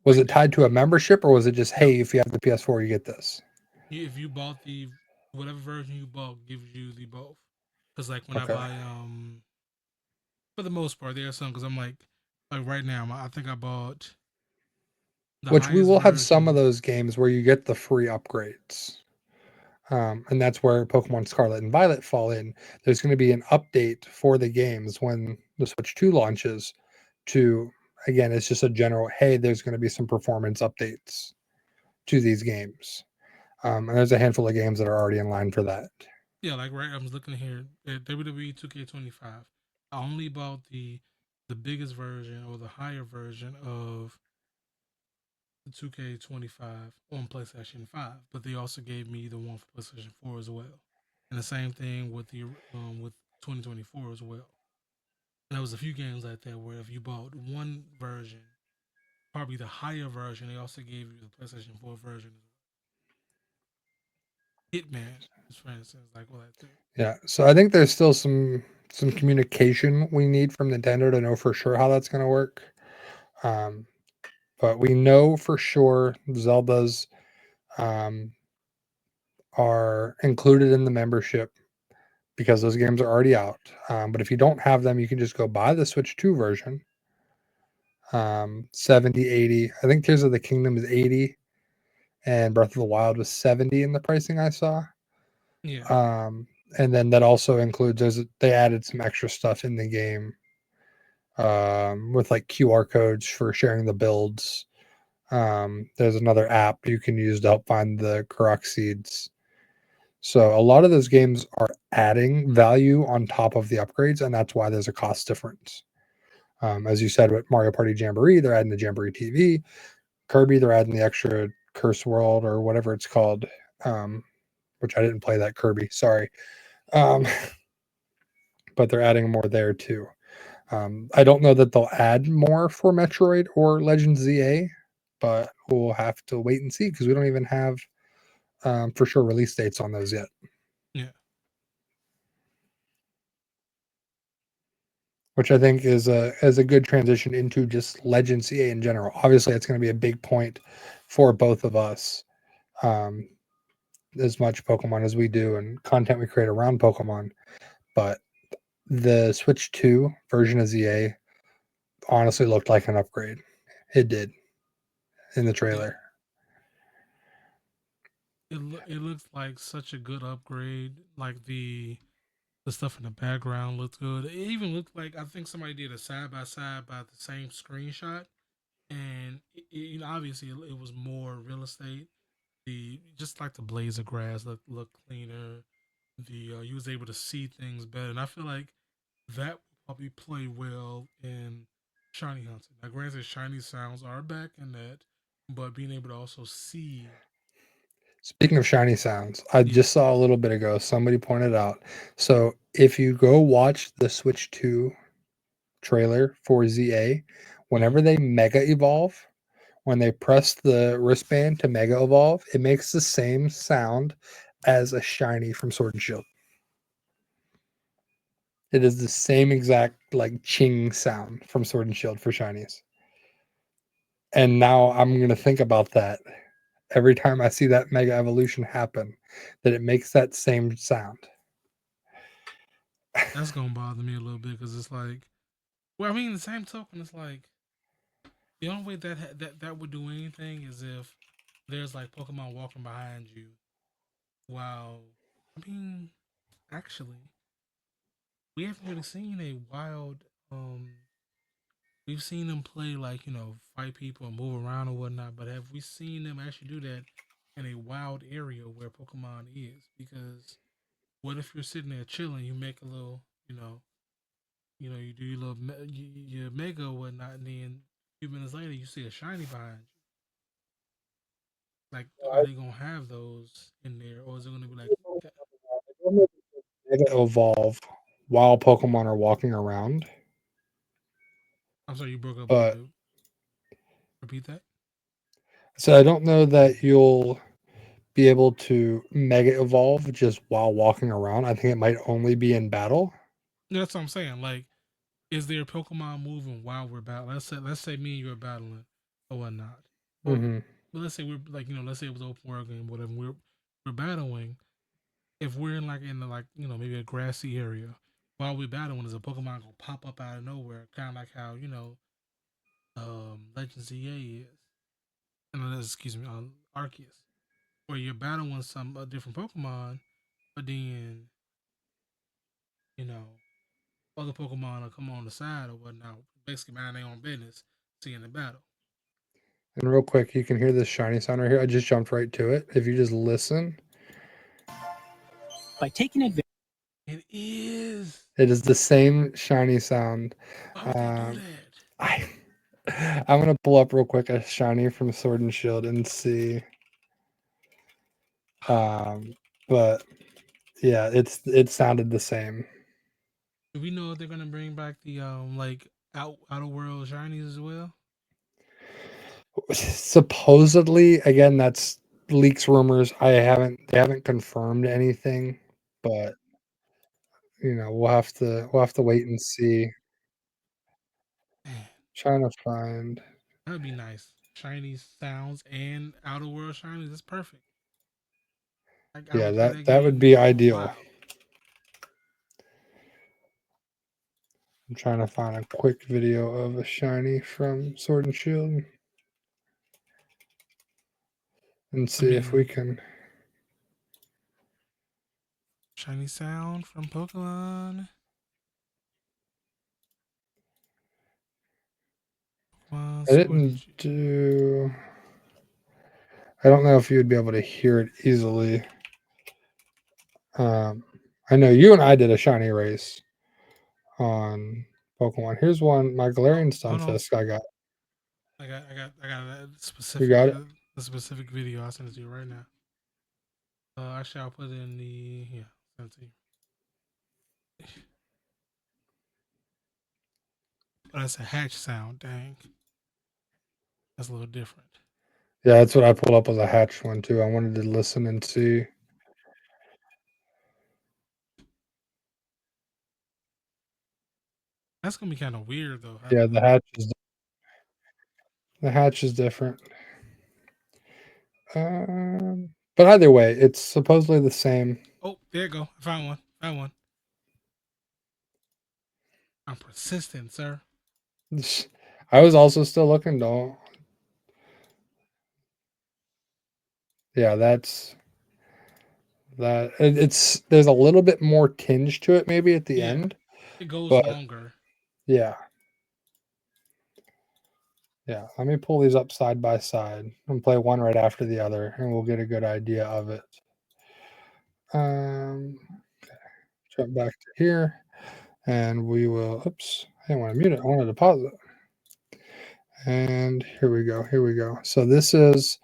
Was like it that. tied to a membership or was it just, No, hey, if you have the PS4, you get this? if you bought the whatever version you bought gives you the both. Because like when I Okay. buy for the most part there are some because I'm like right now I think I bought. The which we highest will have some of version. those games where you get the free upgrades. And that's where Pokemon Scarlet and Violet fall in. There's going to be an update for the games when the Switch 2 launches to, again, it's just a general, hey, there's going to be some performance updates to these games. And there's a handful of games that are already in line for that. Yeah, like right. I was looking here at WWE 2K25. I only bought the biggest version or the higher version of the 2K25 on PlayStation 5, but they also gave me the one for PlayStation 4 as well. And the same thing with the with 2024 as well. And there was a few games like that where if you bought one version, probably the higher version, they also gave you the PlayStation 4 version. Hitman, for instance, like all that too. Yeah. So I think there's still some communication we need from Nintendo to know for sure how that's going to work. Um, but we know for sure Zelda's um, are included in the membership because those games are already out. But if you don't have them, you can just go buy the Switch 2 version. 70, 80. I think Tears of the Kingdom is 80 and Breath of the Wild was 70 in the pricing I saw. Yeah, Um, and then that also includes they added some extra stuff in the game with like QR codes for sharing the builds. There's another app you can use to help find the Korok seeds. So a lot of those games are adding value on top of the upgrades, and that's why there's a cost difference. As you said with Mario Party Jamboree, they're adding the Jamboree TV. Kirby, they're adding the extra Curse World or whatever it's called, um, which I didn't play that Kirby. Sorry, um, but they're adding more there too. I don't know that they'll add more for Metroid or Legend ZA, but we'll have to wait and see because we don't even have for sure release dates on those yet. yeah, Which I think is a good transition into just Legend CA in general. Obviously, it's going to be a big point for both of us. Um, as much Pokemon as we do and content we create around Pokemon, but the Switch 2 version of ZA honestly looked like an upgrade. It did in the yeah. trailer. It looks like such a good upgrade. Like the stuff in the background looks good. It even looked like I think somebody did a side by side by the same screenshot, and you know obviously it was more real estate. The just like the blades of grass look cleaner. The you was able to see things better, and I feel like that will probably play well in shiny hunting. Now, granted, shiny sounds are back in that, but being able to also see, Speaking of shiny sounds, I yeah, just saw a little bit ago somebody pointed out. So if you go watch the Switch 2 trailer for ZA, mm-hmm. whenever they mega evolve, when they press the wristband to mega evolve, it makes the same sound as a shiny from Sword and Shield. It is the same exact like ching sound from Sword and Shield for shinies. And now I'm gonna think about that every time I see that mega evolution happen, that it makes that same sound. That's gonna bother me a little bit because it's like, well, I mean, the same token, it's like the only way that would do anything is if there's like Pokemon walking behind you. Wow, I mean, actually, we haven't really seen a wild. We've seen them play like fight people and move around or whatnot, but have we seen them actually do that in a wild area where Pokemon is? Because what if you're sitting there chilling, you make a little, you do your little your mega or whatnot, and then a few minutes later you see a shiny behind you. Like, are they gonna have those in there, or is it gonna be like? Mega evolve while Pokemon are walking around, I'm sorry, you broke up a little but bit. Repeat that. so I don't know that you'll be able to mega evolve just while walking around. I think it might only be in battle. Yeah, that's what I'm saying. Like, is there Pokemon moving while we're battling? Let's say me and you are battling or whatnot. Or Hmm. but let's say we're like, let's say it was open world game, whatever. We're battling. If we're in like in the like, maybe a grassy area, while we're battling, is a Pokemon gonna pop up out of nowhere, kinda like how, Legend ZA is. excuse me, Arceus, where you're battling some a different Pokemon, but then you know other Pokemon will come on the side or whatnot, basically mind their own business, seeing the battle. And real quick, you can hear this shiny sound right here. I just jumped right to it. If you just listen, by taking advantage. It is. it is the same shiny sound. Why would they do that? I I'm gonna pull up real quick a shiny from Sword and Shield and see. But yeah, it sounded the same. Do we know if they're gonna bring back the like outer world shinies as well? Supposedly, again, that's leaks rumors. They haven't confirmed anything, but we'll have to wait and see. Man, Trying to find. that would be nice. Shiny sounds and outer world shinies. That's perfect. I Yeah, would play that that that would game be for a ideal. while. I'm trying to find a quick video of a shiny from Sword and Shield and I see if we mean, can. shiny sound from Pokemon. Pokemon I Sword and didn't Shield. do. I don't know if you would be able to hear it easily. I know you and I did a shiny race on Pokemon. Here's one. My Oh, Galarian hold on. Stunfisk I got. I got a You specific got it? video. I'll send it to you right now. Actually, I'll put it in the send it to you. But that's a hatch sound. Dang, that's a little different. Yeah, that's what I pulled up as a hatch one too. I wanted to listen and see. That's gonna be kind of weird though, Yeah, having like. the hatch is different. But either way, it's supposedly the same. Oh, there you go. I found one. Found one. I'm persistent, sir. I was also still looking though. Yeah, that's that. It's there's a little bit more tinge to it maybe at the Yeah, end, it goes but longer. yeah, yeah. Let me pull these up side by side and play one right after the other, and we'll get a good idea of it. Um, jump back to here, and we will. Oops, I didn't want to mute it. I wanted to pause it. And here we go. Here we go. So this is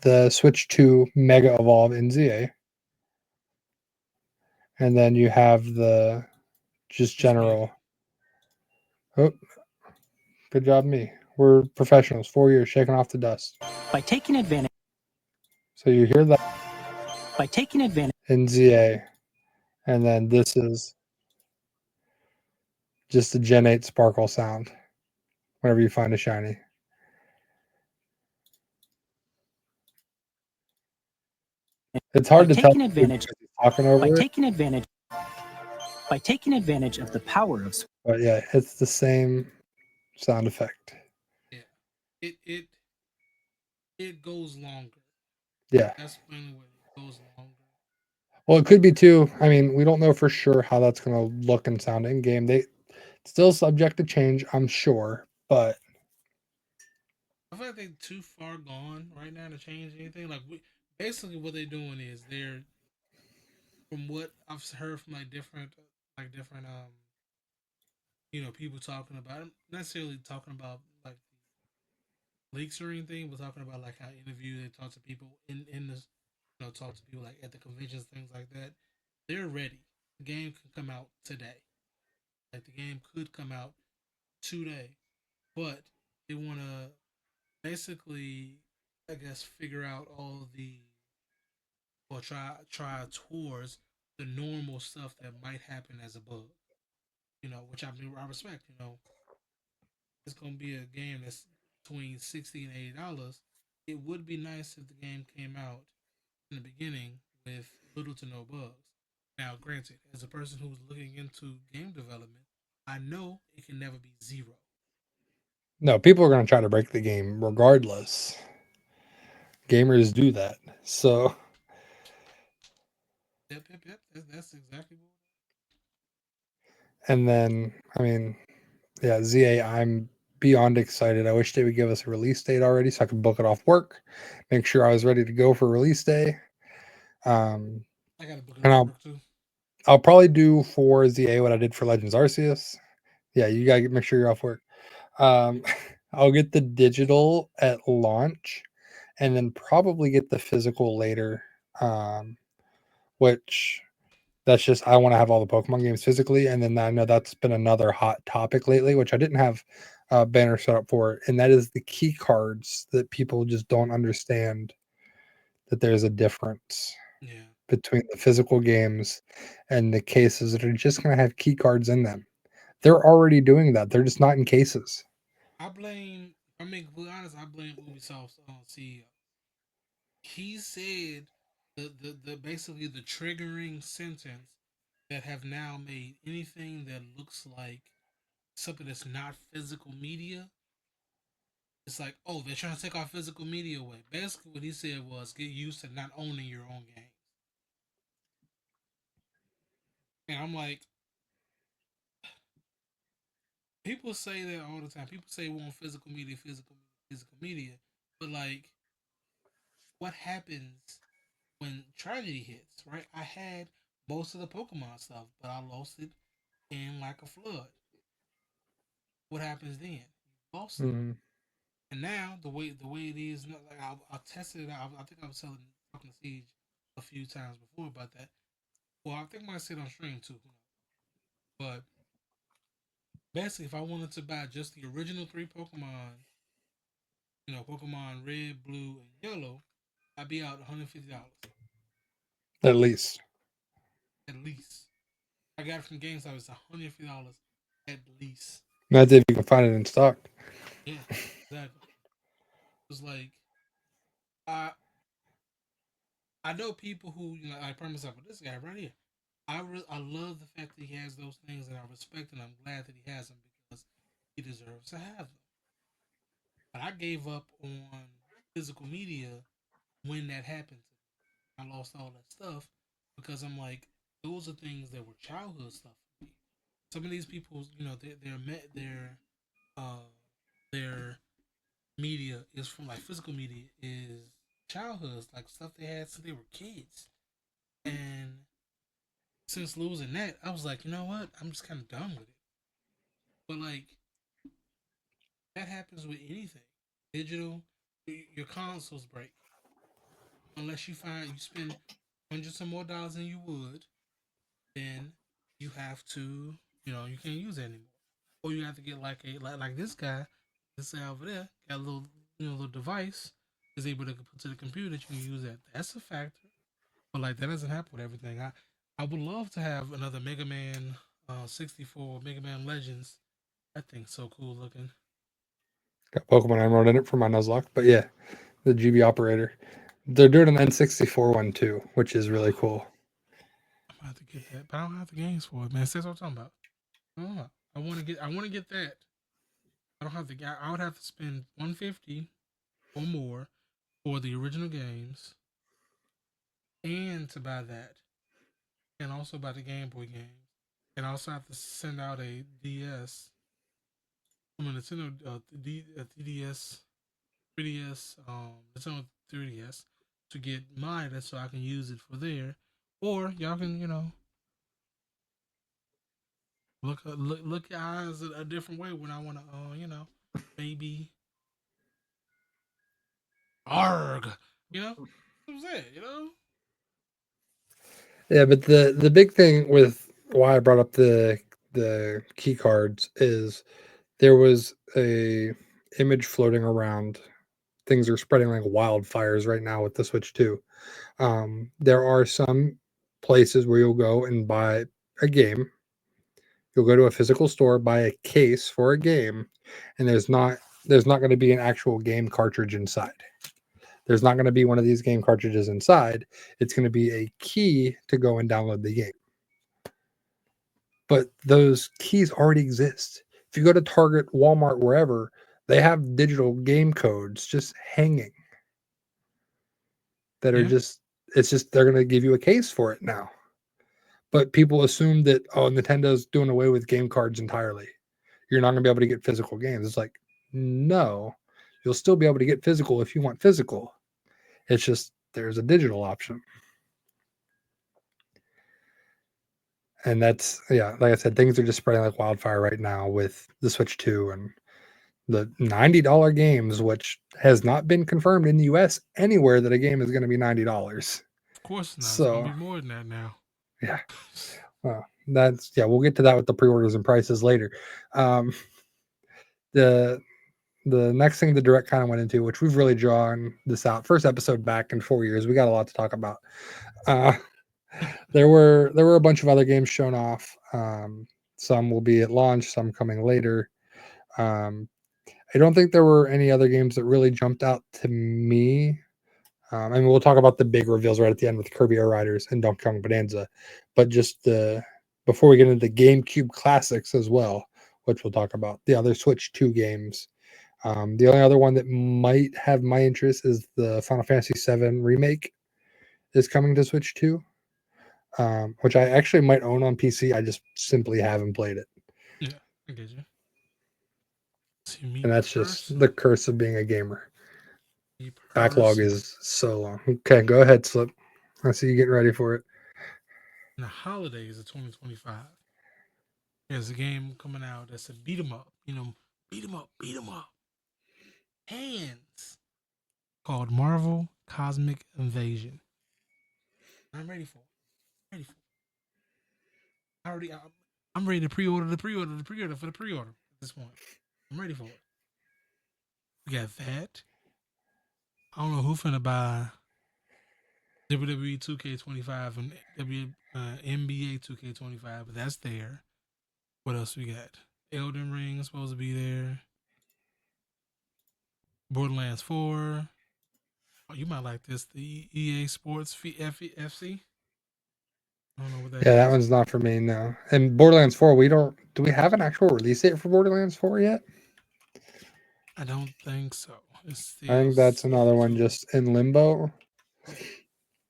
the Switch 2 Mega Evolve in ZA. And then you have the just Just me. general. Oh, good job, me. We're professionals. 4 years shaking off the dust. By taking advantage. So you hear that By taking advantage. in ZA. And then this is just the Gen 8 sparkle sound whenever you find a shiny. It's By hard to tell taking advantage. because he's talking By over it. taking advantage. By taking advantage of the power of. But yeah, it's the same sound effect. Yeah, it goes longer. Yeah. That's mainly what it goes longer. Well, it could be too. I mean, we don't know for sure how that's going to look and sound in game. They still subject to change, I'm sure, but I feel like they're too far gone right now to change anything. Like basically what they're doing is they're from what I've heard from like different people talking about it, not necessarily talking about like leaks or anything, but talking about like how interview they talk to people in this talk to people like at the conventions, things like that. They're ready. The game can come out today. Like the game could come out today, but they want to basically, I guess, figure out all the or try towards the normal stuff that might happen as a bug. Which I respect. It's gonna be a game that's between $60 and $80. It would be nice if the game came out in the beginning with little to no bugs. Now, granted, as a person who's looking into game development, I know it can never be zero. no, people are going to try to break the game regardless. Gamers do that. So, Yep. That's exactly what. and then, I mean, yeah, ZA, I'm beyond excited. I wish they would give us a release date already so I could book it off work, make sure I was ready to go for release day. Um, I gotta book it and off I'll work too. I'll probably do for ZA what I did for Legends Arceus. Yeah, you gotta make sure you're off work. Um, I'll get the digital at launch, and then probably get the physical later. Which that's just I want to have all the Pokemon games physically, and then I know that's been another hot topic lately, which I didn't have a banner set up for, and that is the key cards that people just don't understand that there's a difference Yeah. between the physical games and the cases that are just going to have key cards in them. They're already doing that. They're just not in cases. I blame. I mean, to be honest, I blame Ubisoft's CEO. He said the basically the triggering sentence that have now made anything that looks like something that's not physical media. It's like, oh, they're trying to take our physical media away. Basically, what he said was get used to not owning your own games. And I'm like, people say that all the time. People say we want physical media. But like, what happens when tragedy hits, right? I had most of the Pokemon stuff, but I lost it in like a flood. What happens then? You lost it. Mhm. And now the way it is, like I tested it out. I think I was talking to Siege a few times before about that. Well, I think I might say it on stream too. But basically, if I wanted to buy just the original three Pokemon, Pokemon Red, Blue, and Yellow, I'd be out $150 At least. at least. I got it from GameStop. It's $150 at least. That's if you can find it in stock. Yeah, exactly. It's like I I know people who I promise myself, but this guy right here, I love the fact that he has those things, and I respect and I'm glad that he has them because he deserves to have them. But I gave up on physical media when that happened. I lost all that stuff because I'm like, those are things that were childhood stuff for me. Some of these people, uh their media is from like physical media is childhoods, like stuff they had since they were kids. And since losing that, I was like, you know what? I'm just kind of done with it. But like that happens with anything digital. Your consoles break unless you spend hundreds of more dollars than you would. Then you have to, you can't use it anymore, or you have to get like this guy, this guy over there, got a little little device is able to put to the computer that you can use that. That's a factor, but like that doesn't happen with everything. I would love to have another Mega Man 64 Mega Man Legends. That thing's so cool looking. Got Pokemon Emerald in it for my Nuzlocke. But yeah, the GB operator. They're doing an N64 one too, which is really cool. I'm gonna have to get that, but I don't have the games for it, man. That's what I'm talking about. I want to get that. I don't have the. I would have to spend 150 or more for the original games, and to buy that, and also buy the Game Boy games, and I also have to send out a DS. I mean, Nintendo TDS, 3DS, Nintendo 3DS to get mine, so I can use it for there, or y'all can look your eyes a different way when I want to maybe arg, what I'm saying. Yeah, but the big thing with why I brought up the key cards is there was a image floating around. Things are spreading like wildfires right now with the Switch 2. There are some places where you'll go and buy a game. You'll go to a physical store, buy a case for a game, and there's not going to be an actual game cartridge inside. There's not going to be one of these game cartridges inside. It's going to be a key to go and download the game. But those keys already exist. If you go to Target, Walmart, wherever, they have digital game codes just hanging. that are Yeah. just, it's just they're going to give you a case for it now. But people assume that, oh, Nintendo's doing away with game cards entirely. You're not going to be able to get physical games. It's like, no, you'll still be able to get physical if you want physical. It's just there's a digital option. And that's, yeah, like I said, things are just spreading like wildfire right now with the Switch 2 and the $90 games, which has not been confirmed in the US anywhere that a game is going to be $90. Of course not. It's So, gonna be more than that now. yeah. That's, yeah, we'll get to that with the pre-orders and prices later. The next thing the direct kind of went into, which we've really drawn this out, first episode back in 4 years, we got a lot to talk about. There were a bunch of other games shown off. Some will be at launch, some coming later. I don't think there were any other games that really jumped out to me. I mean, we'll talk about the big reveals right at the end with Kirby Air Riders and Donkey Kong Bonanza, but just before we get into the GameCube classics as well, which we'll talk about, the other Switch 2 games. The only other one that might have my interest is the Final Fantasy VII remake is coming to Switch 2, which I actually might own on PC. I just simply haven't played it. Yeah, I get you. See me And that's just the curse of being a gamer. Backlog is so long. Okay, go ahead, Slip. I see you getting ready for it. In the holidays of 2025, there's a game coming out that's a beat 'em up. You know, beat 'em up. Hands. Called Marvel Cosmic Invasion. I'm ready for it. I'm ready to pre-order for the pre-order at this point. I'm ready for it. We got that. I don't know who finna buy WWE 2K25 and NBA 2K25, but that's there. What else we got? Elden Ring is supposed to be there. Borderlands 4. Oh, you might like this. The EA Sports FC. I don't know what that is. Yeah, that one's not for me, no. And Borderlands 4, do we have an actual release date for Borderlands 4 yet? I don't think so. I think that's another one just in limbo.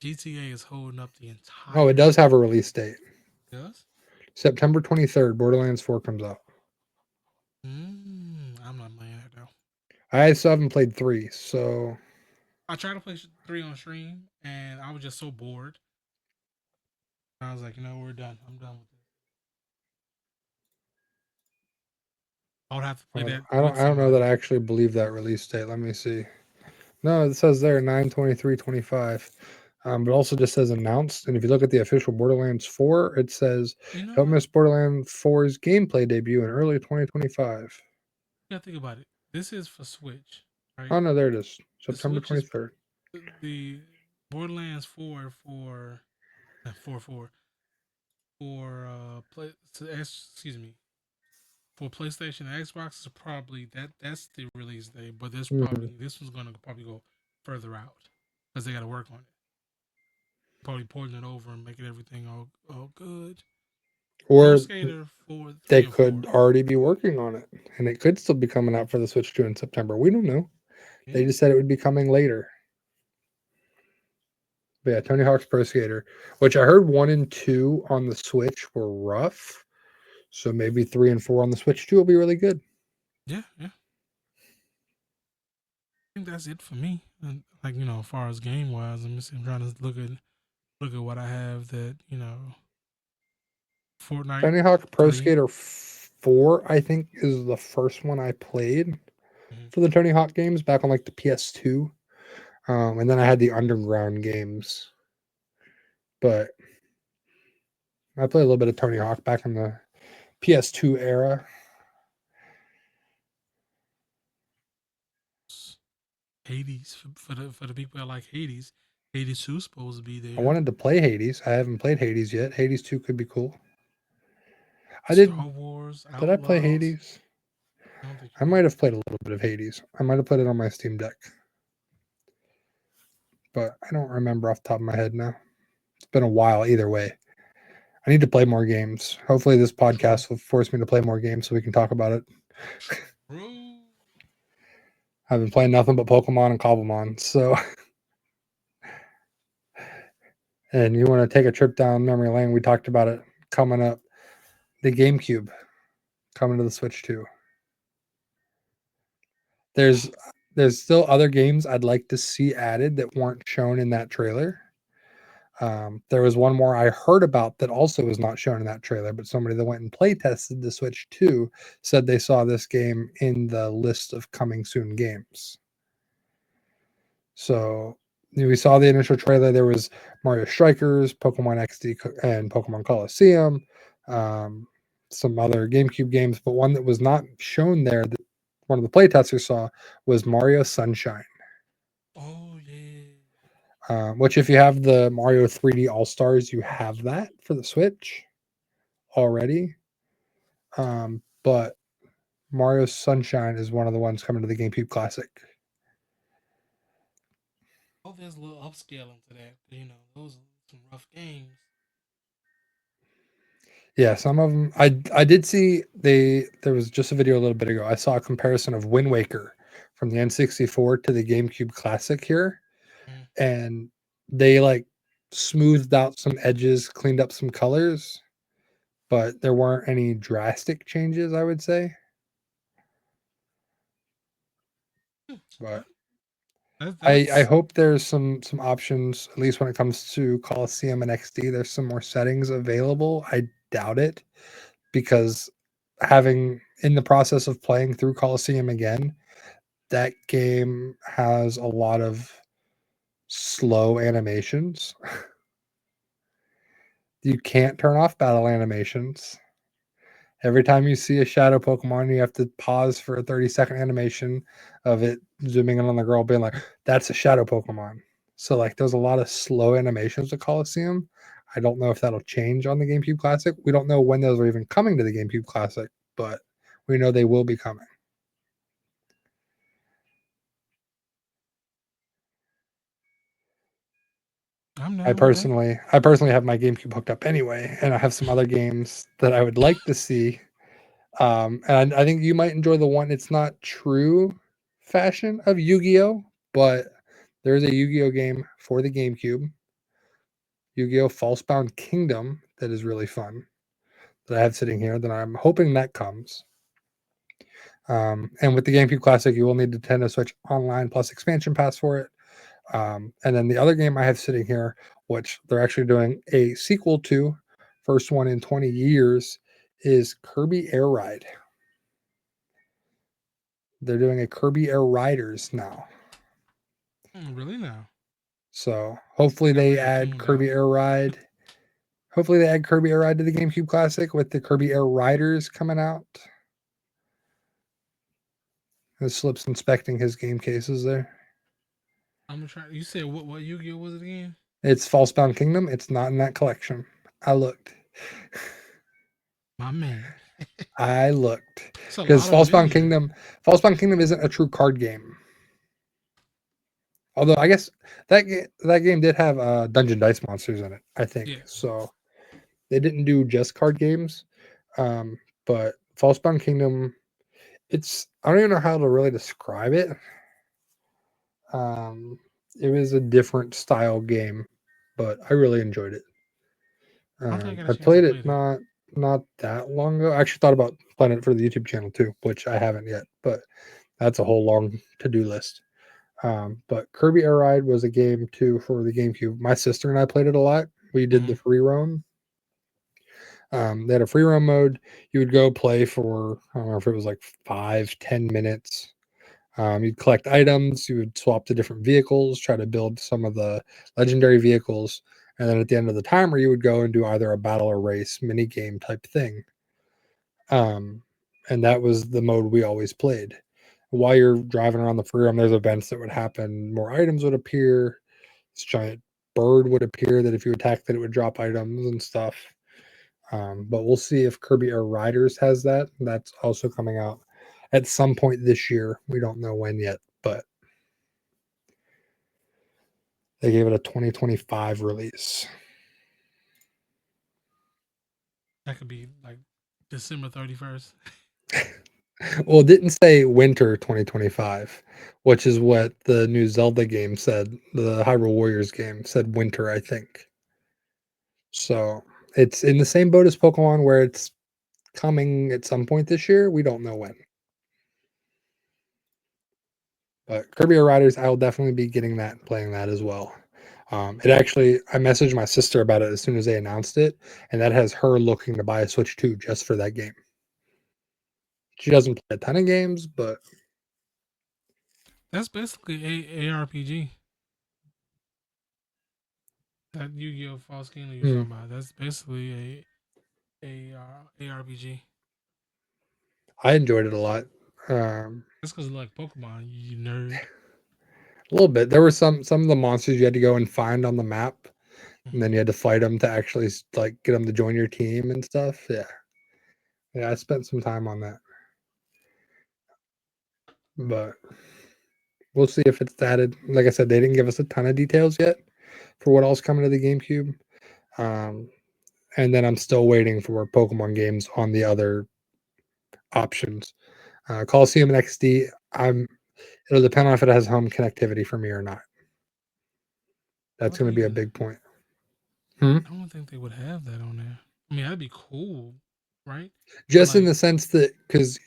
GTA is holding up the entire. Oh, it does have a release date. It does? September 23rd, Borderlands 4 comes out. I'm not playing that though. I still haven't played 3, so I tried to play 3 on stream, and I was just so bored. I was like, we're done. I'm done with this. I would have to play that. I don't know that I actually believe that release date. Let me see. No, it says there 9/23/25. But also just says announced. And if you look at the official Borderlands 4, it says don't miss Borderlands 4's gameplay debut in early 2025. Yeah, think about it. This is for Switch, right? Oh no, there it is. September 23rd. The Borderlands 4 for for PlayStation and Xbox is probably that's the release date, but this one's gonna probably go further out because they got to work on it. Probably porting it over and making everything all good. Or they 4, could already be working on it, and it could still be coming out for the Switch 2 in September. We don't know. Yeah. They just said it would be coming later. But yeah, Tony Hawk's Pro Skater, which I heard 1 and 2 on the Switch were rough. So maybe 3 and 4 on the Switch 2 will be really good. Yeah. I think that's it for me. And like, as far as game wise, I'm trying to look at what I have that, Fortnite. Tony Hawk Pro Skater 4, I think, is the first one I played for the Tony Hawk games back on like the PS2. And then I had the Underground games. But I played a little bit of Tony Hawk back in the PS2 era. Hades for the people that like Hades. Hades 2 is supposed to be there. I wanted to play Hades. I haven't played Hades yet. Hades 2 could be cool. Star Wars. Did I play Hades? I might have played a little bit of Hades. I might have played it on my Steam Deck. But I don't remember off the top of my head now. It's been a while either way. I need to play more games. Hopefully this podcast will force me to play more games so we can talk about it. I've been playing nothing but Pokemon and Cobblemon, so And you want to take a trip down memory lane, we talked about it coming up. The GameCube coming to the Switch too. There's still other games I'd like to see added that weren't shown in that trailer. There was one more I heard about that also was not shown in that trailer, but somebody that went and play tested the Switch 2 said they saw this game in the list of coming soon games. So we saw the initial trailer. There was Mario Strikers, Pokemon XD, and Pokemon Coliseum, some other GameCube games, but one that was not shown there that one of the playtesters saw was Mario Sunshine. Oh yeah. Which if you have the Mario 3D All Stars, you have that for the Switch already. But Mario Sunshine is one of the ones coming to the GameCube Classic. Oh, there's a little upscaling to that. You know, those are some rough games. Yeah, some of them I did see there was just a video a little bit ago. I saw a comparison of Wind Waker from the N64 to the GameCube Classic here, and they like smoothed out some edges, cleaned up some colors, but there weren't any drastic changes, I would say. But I hope there's some options, at least when it comes to Coliseum and XD. There's some more settings available. I doubt it, because having in the process of playing through Coliseum again, that game has a lot of slow animations. You can't turn off battle animations. Every time you see a shadow Pokemon, you have to pause for a 30-second animation of it zooming in on the girl being like, that's a shadow Pokemon. So like there's a lot of slow animations with Coliseum. I don't know if that'll change on the GameCube Classic. We don't know when those are even coming to the GameCube Classic, but we know they will be coming. I personally have my GameCube hooked up anyway, and I have some other games that I would like to see. And I think you might enjoy the one. It's not true fashion of Yu-Gi-Oh, but there's a Yu-Gi-Oh game for the GameCube, Yu-Gi-Oh Falsebound Kingdom, that is really fun, that I have sitting here, that I'm hoping that comes. And with the GameCube Classic, you will need Nintendo Switch Online plus expansion pass for it. And then the other game I have sitting here, which they're actually doing a sequel to, first one in 20 years, is Kirby Air Ride. They're doing a Kirby Air Riders now. Really now? So hopefully they add Kirby Air Ride. Hopefully they add Kirby Air Ride to the GameCube Classic with the Kirby Air Riders coming out. Slip's inspecting his game cases there. I'm gonna try. You said what Yu-Gi-Oh was it again? It's Falsebound Kingdom. It's not in that collection. I looked. My man. I looked. Because Falsebound Kingdom isn't a true card game. Although I guess that game did have Dungeon Dice Monsters in it, I think. Yeah. So they didn't do just card games. But Falsebound Kingdom, I don't even know how to really describe it. It was a different style game, but I really enjoyed it. I played it not that long ago. I actually thought about playing it for the YouTube channel too, which I haven't yet, but that's a whole long to-do list. But Kirby Air Ride was a game too for the GameCube. My sister and I played it a lot. We did the free roam. They had a free roam mode. You would go play for, I don't know if it was like 5-10 minutes. You'd collect items. You would swap to different vehicles, try to build some of the legendary vehicles. And then at the end of the timer, you would go and do either a battle or race mini game type thing. And that was the mode we always played. While you're driving around the free roam, there's events that would happen. More items would appear. This giant bird would appear that if you attacked it, it would drop items and stuff. But we'll see if Kirby Air Riders has that. That's also coming out at some point this year. We don't know when yet, but they gave it a 2025 release. That could be like December 31st. Well, it didn't say winter 2025, which is what the new Zelda game said. The Hyrule Warriors game said winter, I think. So it's in the same boat as Pokemon, where it's coming at some point this year. We don't know when. But Kirby Air Riders, I will definitely be getting that and playing that as well. It actually, I messaged my sister about it as soon as they announced it, and that has her looking to buy a Switch 2 just for that game. She doesn't play a ton of games, but That's basically a ARPG. That Yu-Gi-Oh! False Kingdom you're talking about. That's basically a ARPG. I enjoyed it a lot. That's because you like Pokemon, you nerd. A little bit. There were some of the monsters you had to go and find on the map, and then Mhm. you had to fight them to actually like get them to join your team and stuff. Yeah, I spent some time on that, but we'll see if it's added. Like I said, they didn't give us a ton of details yet for what else coming to the GameCube. Um, and then I'm still waiting for Pokemon games on the other options. Coliseum and XD, it'll depend on if it has home connectivity for me or not. That's going to be a big point. I don't think they would have that on there. I mean, that'd be cool, right? Just in Like, the sense that, because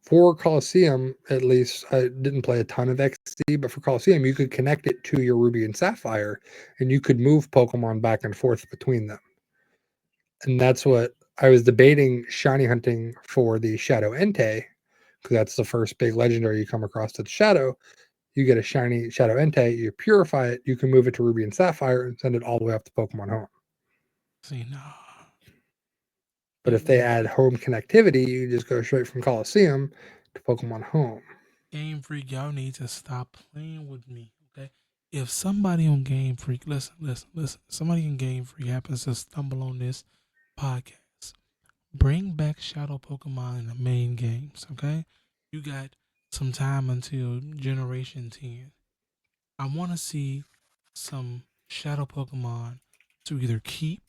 for Coliseum, at least, I didn't play a ton of XD, but for Coliseum, you could connect it to your Ruby and Sapphire, and you could move Pokemon back and forth between them. And that's what I was debating shiny hunting for the Shadow Entei, because that's the first big legendary you come across that's Shadow. You get a shiny Shadow Entei, you purify it, you can move it to Ruby and Sapphire and send it all the way up to Pokemon Home. see, nah. But if they add home connectivity, you just go straight from Coliseum to Pokemon Home. Game Freak, y'all need to stop playing with me, okay? If somebody on Game Freak, listen, somebody in Game Freak happens to stumble on this podcast, bring back Shadow Pokemon in the main games, okay? You got some time until Generation 10. I want to see some Shadow Pokemon to either keep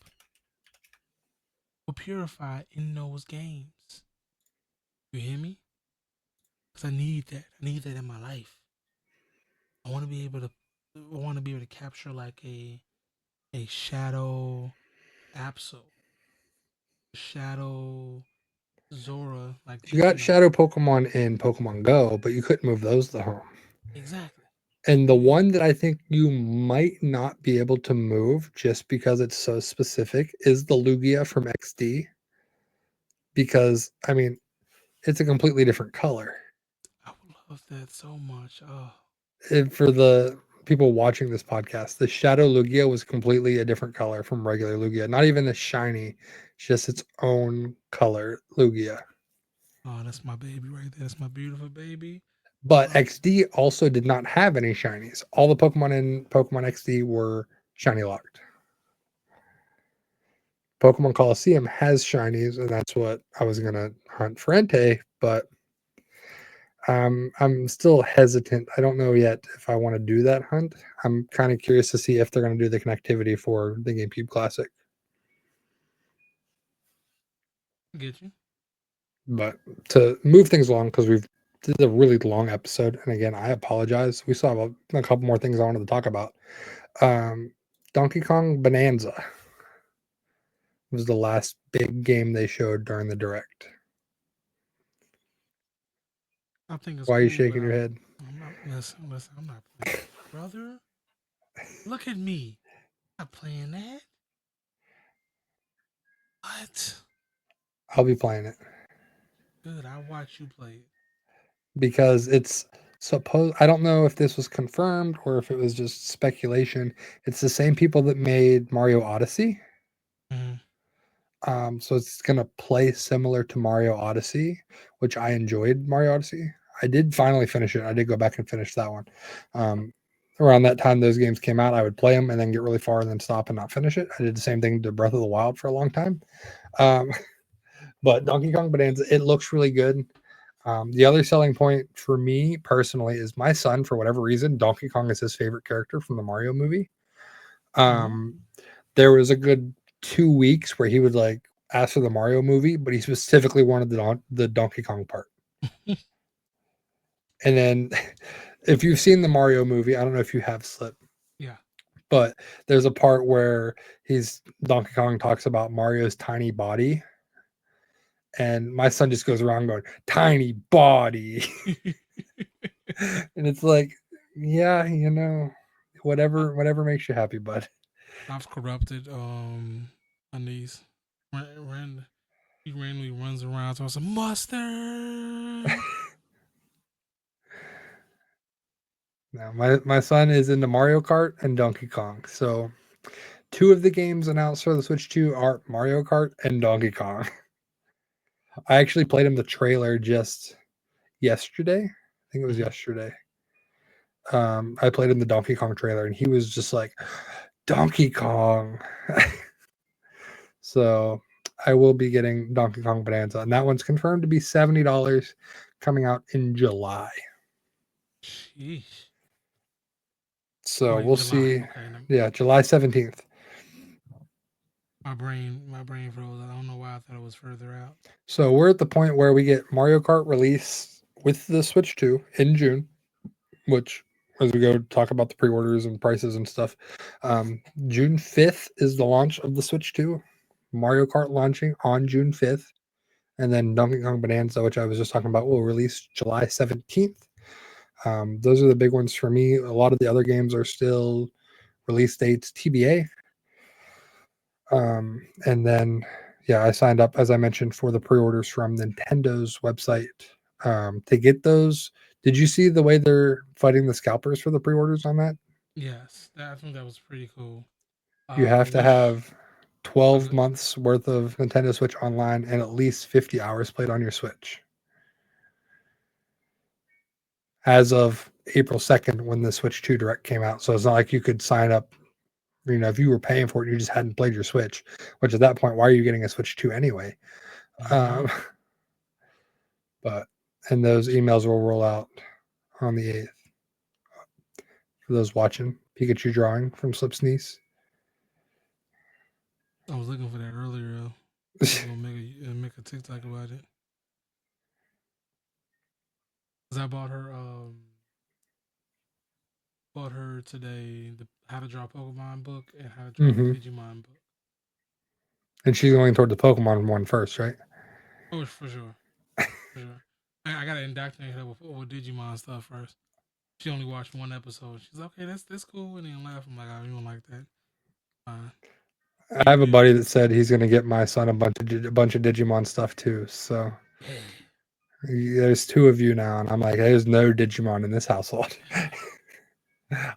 or purify in those games. You hear me? Because I need that. I need that in my life. I want to be able to. I want to be able to capture like a Shadow Absol, Shadow Zora, like You that. got Shadow Pokemon in Pokemon Go, but you couldn't move those to home. Exactly. And the one that I think you might not be able to move just because it's so specific is the Lugia from XD. Because, I mean, it's a completely different color. I would love that so much. Oh, And for the people watching this podcast, the Shadow Lugia was completely a different color from regular Lugia. Not even a shiny, just its own color Lugia. oh, that's my baby right there. That's my beautiful baby. But Oh, XD also did not have any shinies. All the Pokemon in Pokemon XD were shiny locked. Pokemon Coliseum has shinies, and that's what I was gonna hunt for Entei, but I'm still hesitant. I don't know yet if I want to do that hunt. I'm kind of curious to see if they're going to do the connectivity for the GameCube Classic. get you. But to move things along, because this is a really long episode, and again, I apologize. We still have a couple more things I wanted to talk about. Donkey Kong Bonanza was the last big game they showed during the direct. I think it's Why are you cool, but shaking your head? I'm not. Listen. I'm not playing, brother. Look at me. I'm not playing that. What? I'll be playing it Good. I'll watch you play it. because it's supposed. I don't know if this was confirmed or if it was just speculation. It's the same people that made Mario Odyssey. Mhm. So it's gonna play similar to Mario Odyssey, which I enjoyed Mario Odyssey. I did finally finish it. I did go back and finish that one. Around that time those games came out, I would play them and then get really far and then stop and not finish it. I did the same thing to Breath of the Wild for a long time. Um, but Donkey Kong Bonanza, it looks really good. The other selling point for me personally is my son, for whatever reason, Donkey Kong is his favorite character from the Mario movie. Um, there was a good 2 weeks where he would like ask for the Mario movie, but he specifically wanted the Donkey Kong part. And then, if you've seen the Mario movie, I don't know if you have Slip, Yeah. but there's a part where Donkey Kong talks about Mario's tiny body, and my son just goes around going, "Tiny body," and it's like, yeah, whatever makes you happy, bud. I've corrupted my niece. He randomly runs around to us a mustard. Now, my son is into Mario Kart and Donkey Kong, so two of the games announced for the Switch 2 are Mario Kart and Donkey Kong. I actually played him the trailer just yesterday. I think it was yesterday. I played him the Donkey Kong trailer, and he was just like, Donkey Kong. So I will be getting Donkey Kong Bonanza, and that one's confirmed to be $70 coming out in July. Sheesh. So Wait, we'll July. see. Okay, Yeah, July 17th. my brain froze. I don't know why I thought it was further out. So we're at the point where we get Mario Kart release with the Switch 2 in June, which, as we go talk about the pre-orders and prices and stuff, June 5th is the launch of the Switch 2. Mario Kart launching on June 5th. And then Donkey Kong Bonanza, which I was just talking about, will release July 17th. Those are the big ones for me. A lot of the other games are still release dates TBA. And then, yeah, I signed up, as I mentioned, for the pre-orders from Nintendo's website to get those. Did you see the way they're fighting the scalpers for the pre-orders on that? Yes, I think that was pretty cool. You have to have 12 Okay. months worth of Nintendo Switch Online and at least 50 hours played on your Switch. As of April 2nd, when the Switch 2 Direct came out. So it's not like you could sign up, if you were paying for it, you just hadn't played your Switch, which at that point, why are you getting a Switch 2 anyway? And those emails will roll out on the 8th. For those watching, Pikachu drawing from Slip's niece. I was looking for that earlier. I was gonna make a TikTok about it. Cause I bought her today the How to Draw Pokemon book and How to Draw Digimon book. And she's going toward the Pokemon one first, right? Oh, for sure. For sure. I gotta indoctrinate her with Digimon stuff first. She only watched one episode. She's like, okay, that's cool, and then laugh. I'm like, oh, you don't like that? I have a buddy that said he's going to get my son a bunch of Digimon stuff too. So there's two of you now, and I'm like, there's no Digimon in this household.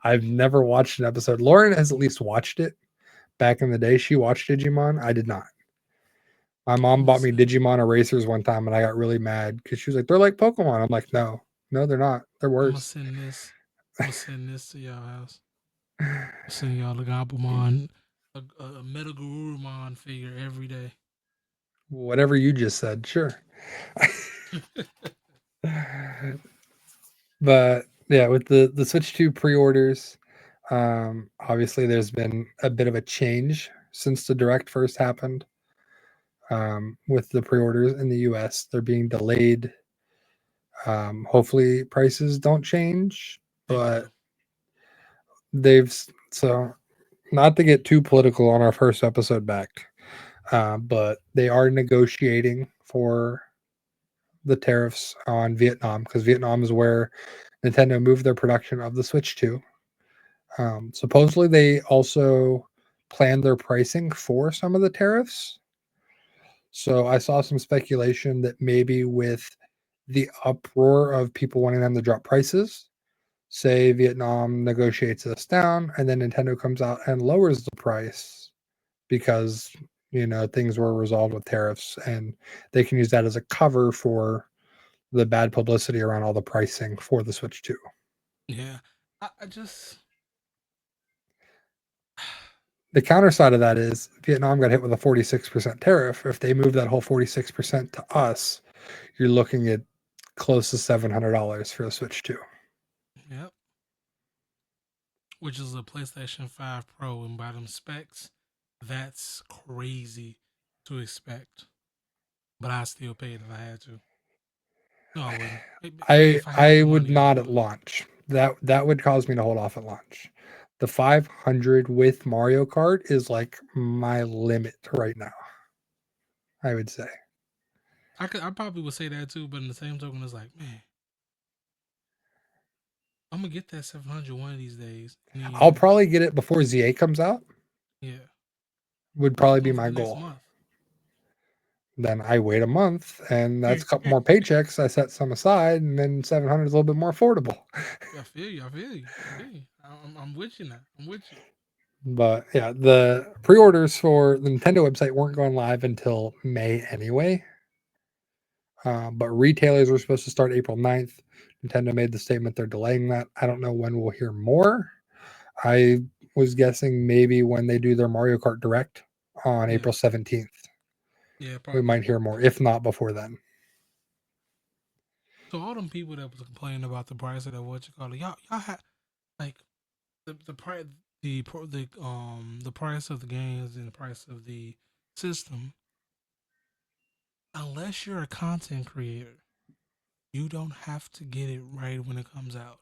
I've never watched an episode. Lauren has at least watched it. Back in the day, she watched Digimon. I did not. My mom bought me Digimon erasers one time, and I got really mad because she was like, "They're like Pokemon." I'm like, "No, they're not. They're worse." I'm gonna send this to y'all house. I'll send y'all the Gabumon, a Metagarurumon figure every day. Whatever you just said, sure. But yeah, with the Switch 2 pre-orders, obviously there's been a bit of a change since the Direct first happened. With the pre-orders in the US, they're being delayed. Hopefully prices don't change, but so not to get too political on our first episode back, but they are negotiating for the tariffs on Vietnam, because Vietnam is where Nintendo moved their production of the Switch to. Supposedly, they also planned their pricing for some of the tariffs. So I saw some speculation that maybe with the uproar of people wanting them to drop prices, say Vietnam negotiates this down, and then Nintendo comes out and lowers the price because things were resolved with tariffs, and they can use that as a cover for the bad publicity around all the pricing for the Switch 2. Yeah, I just the counter side of that is Vietnam got hit with a 46% tariff. If they move that whole 46% to us, you're looking at close to $700 for a Switch 2. Yep. Which is a PlayStation 5 Pro, and by them specs, that's crazy to expect. But I still pay it if I had to. No, I wouldn't. If I had I the would money, I would not do at it. launch. That would cause me to hold off at launch. The 500 with Mario Kart is like my limit right now, I would say. I probably would say that too, but in the same token, it's like, man, I'm gonna get that 700 one of these days. I'll probably get it before ZA comes out. Yeah, Would probably be for my the next goal. month. Then I wait a month, and that's a couple more paychecks. I set some aside, and then 700 is a little bit more affordable. I feel you. I'm with you now. I'm with you. But yeah, the pre-orders for the Nintendo website weren't going live until May anyway. But retailers were supposed to start April 9th. Nintendo made the statement they're delaying that. I don't know when we'll hear more. I was guessing maybe when they do their Mario Kart Direct on April 17th. Yeah, We probably. might hear more, if not before then. So all them people that was complaining about the price of that, what you call it, y'all had like the price the price of the games and the price of the system. Unless you're a content creator, you don't have to get it right when it comes out,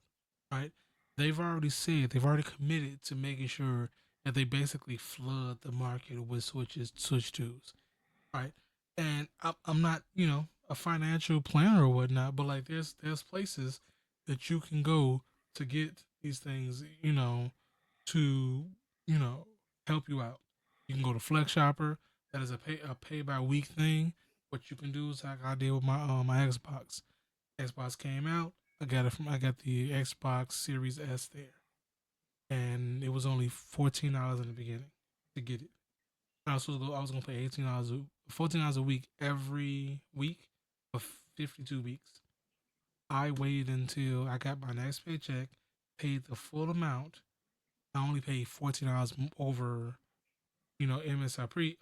right? They've already committed to making sure that they basically flood the market with Switch 2s, right? And I'm not, a financial planner or whatnot, but like there's places that you can go to get these things, to help you out. You can go to Flex Shopper. That is a pay by week thing. What you can do is like I did with my Xbox. Xbox came out. I got the Xbox Series S there, and it was only $14 in the beginning to get it. I was gonna pay $14 a week every week for 52 weeks. I waited until I got my next paycheck, paid the full amount. I only paid $14 over, MSRP,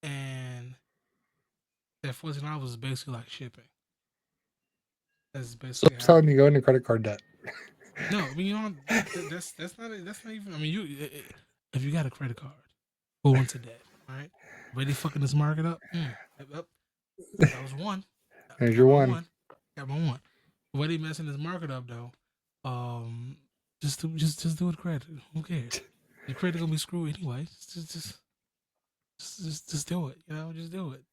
and that $14 was basically like shipping. That's So basically it's how. telling you go into credit card debt. No, I mean that's not even. I mean if you got a credit card, go into debt. All right, ready fucking this market up. That was one. There's Got your my one. one. Got my one. Ready messing this market up though. Just do it credit. Who cares? Your credit gonna be screwed anyway. Just do it. Just do it.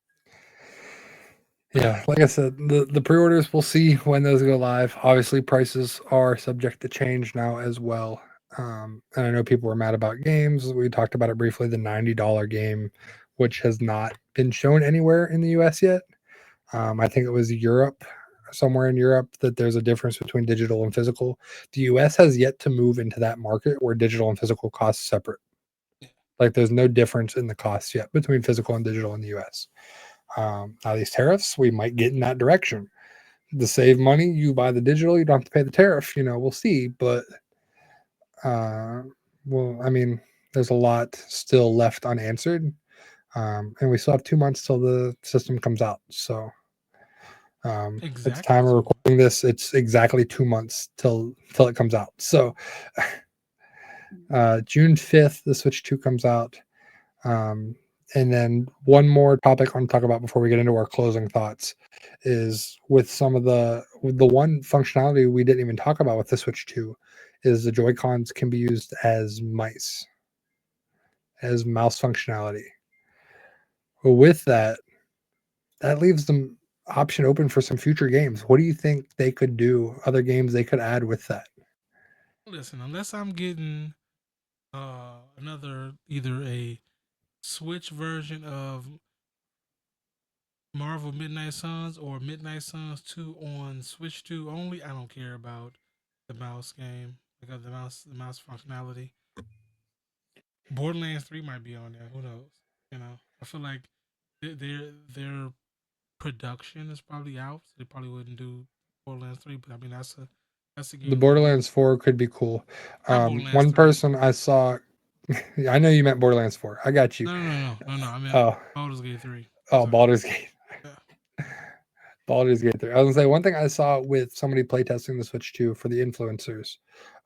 Yeah, like I said, the pre-orders, we'll see when those go live. Obviously, prices are subject to change now as well. And I know people were mad about games. We talked about it briefly. The $90 game, which has not been shown anywhere in the US yet. I think it was Europe, somewhere in Europe, that there's a difference between digital and physical. The US has yet to move into that market where digital and physical costs separate. Like there's no difference in the costs yet between physical and digital in the US. Now these tariffs, we might get in that direction. To save money, you buy the digital, you don't have to pay the tariff. We'll see. But well, I mean, there's a lot still left unanswered, and we still have 2 months till the system comes out. So at the Exactly time of 2 months. recording this, it's exactly 2 months till it comes out. So June 5th, the Switch 2 comes out. And then one more topic I want to talk about before we get into our closing thoughts is with some of the one functionality we didn't even talk about with the Switch 2 is the Joy-Cons can be used as mice, as mouse functionality. But with that, that leaves the option open for some future games. What do you think they could do? Other games they could add with that? Listen, unless I'm getting another either a Switch version of Marvel Midnight Suns or Midnight Suns 2 on Switch 2 only, I don't care about the mouse game because the mouse functionality. Borderlands 3 might be on there. Who knows? I feel like their production is probably out. So they probably wouldn't do Borderlands 3, but I mean that's a game. The Borderlands 4 could be cool. Not Borderlands One 3. person I saw, I know you meant Borderlands 4. I got you. No. I mean Oh, Baldur's Gate 3. oh, Sorry. Baldur's Gate. Yeah. Baldur's Gate 3. I was gonna say one thing I saw with somebody playtesting the Switch 2 for the influencers.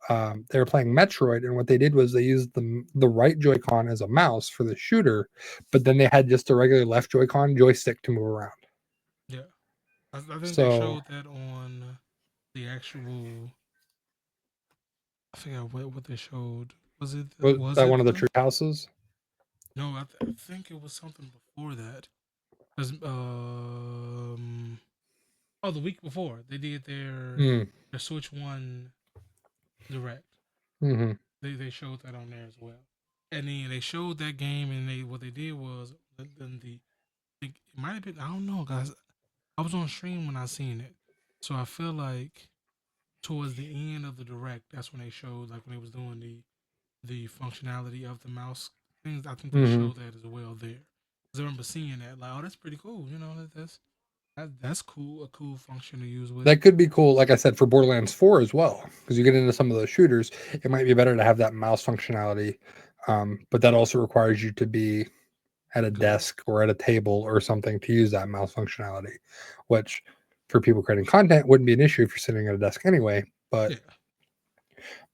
They were playing Metroid, and what they did was they used the right Joy-Con as a mouse for the shooter, but then they had just a regular left Joy-Con joystick to move around. Yeah. I think they So showed that on the actual. I forgot what they showed. Was it Was that one of the the tree houses? no? I think it was something before that. 'Cause, oh, the week before they did Mm. their Switch One direct. Hmm. They showed that on there as well, and then they showed that game, and they what they did was then it might have been, I don't know, guys. I was on stream when I seen it, so I feel like towards the end of the direct, that's when they showed, like when they was doing the functionality of the mouse things. I think they Hmm. showed that as well there. 'Cause I remember seeing that, like, oh, that's pretty cool. You know, that's cool, a cool function to use with it. That could be cool, like I said, for Borderlands 4 as well, because you get into some of those shooters, it might be better to have that mouse functionality. But that also requires you to be at a Good. desk or at a table or something to use that mouse functionality, which for people creating content wouldn't be an issue if you're sitting at a desk anyway. But Yeah.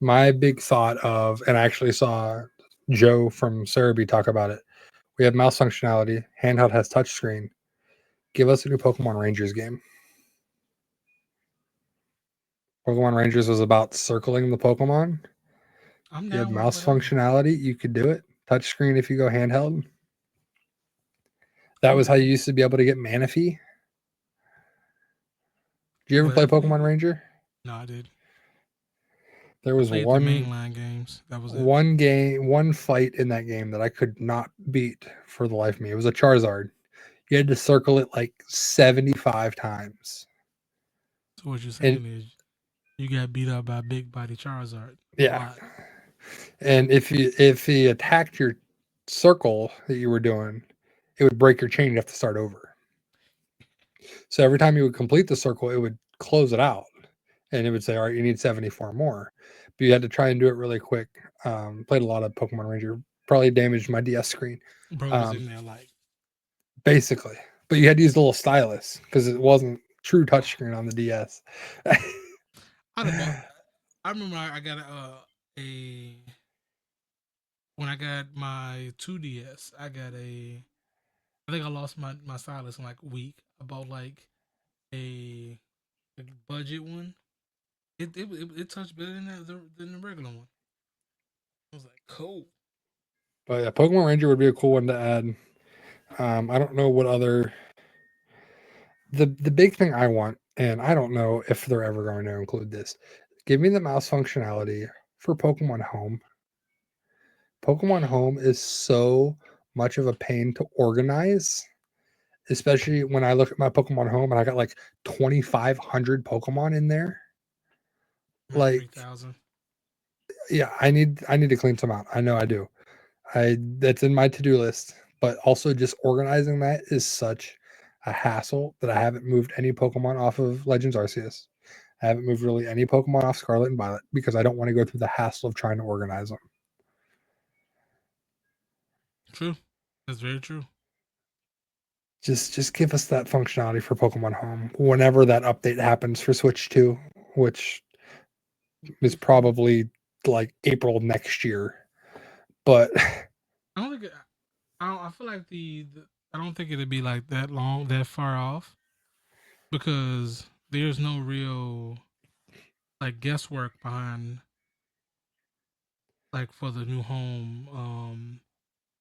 my big thought of, and I actually saw Joe from Cerebi talk about it. We have mouse functionality, handheld has touchscreen. Give us a new Pokemon Rangers game. Pokemon Rangers was about circling the Pokemon. I'm You had down with mouse whatever. functionality, you could do it. Touchscreen if you go handheld. That I'm was how you down. used to be able to get Manaphy. Did you ever play Whatever they Pokemon did. Ranger? No, I did. There I was played the mainline games. That was it. one fight in that game that I could not beat for the life of me. It was a Charizard. You had to circle it like 75 times. So what you're And saying is you got beat up by Big Body Charizard a yeah. lot. And if he attacked your circle that you were doing, it would break your chain. You have to start over. So every time you would complete the circle, it would close it out. And it would say, all right, you need 74 more. But you had to try and do it really quick. Played a lot of Pokemon Ranger. Probably damaged my DS screen. Bro was Um, in there like, basically. But you had to use the little stylus because it wasn't true touchscreen on the DS. I'd have bought. I remember I got a when I got my 2DS, I got a. I think I lost my stylus in like a week. I bought like a budget one. It touched better than than the regular one. I was like, cool. But yeah, Pokemon Ranger would be a cool one to add. I don't know what other the big thing I want, and I don't know if they're ever going to include this. Give me the mouse functionality for Pokemon Home. Pokemon Home is so much of a pain to organize, especially when I look at my Pokemon Home and I got like 2,500 Pokemon in there. My Like, 3,000. yeah, I need to clean some out. I know I do. That's in my to-do list, but also just organizing that is such a hassle that I haven't moved any Pokemon off of Legends Arceus. I haven't moved really any Pokemon off Scarlet and Violet because I don't want to go through the hassle of trying to organize them. True. That's very true. Just give us that functionality for Pokemon Home whenever that update happens for Switch 2, which is probably like April next year. But I don't think I feel like I don't think it'd be like that long, that far off, because there's no real like guesswork behind like for the new home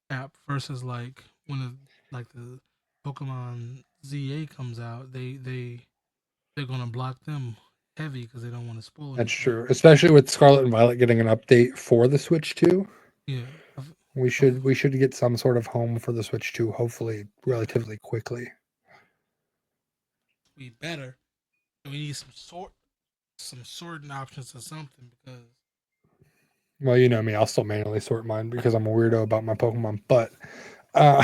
app versus like when like the Pokemon ZA comes out, they're gonna block them heavy because they don't want to spoil that's anything. true, especially with Scarlet and Violet getting an update for the Switch 2. Yeah, We I've, should we should get some sort of home for the Switch 2, hopefully relatively quickly. be better. And we need some sorting options or something because Well, you know me, I'll still manually sort mine because I'm a weirdo about my Pokemon. But uh,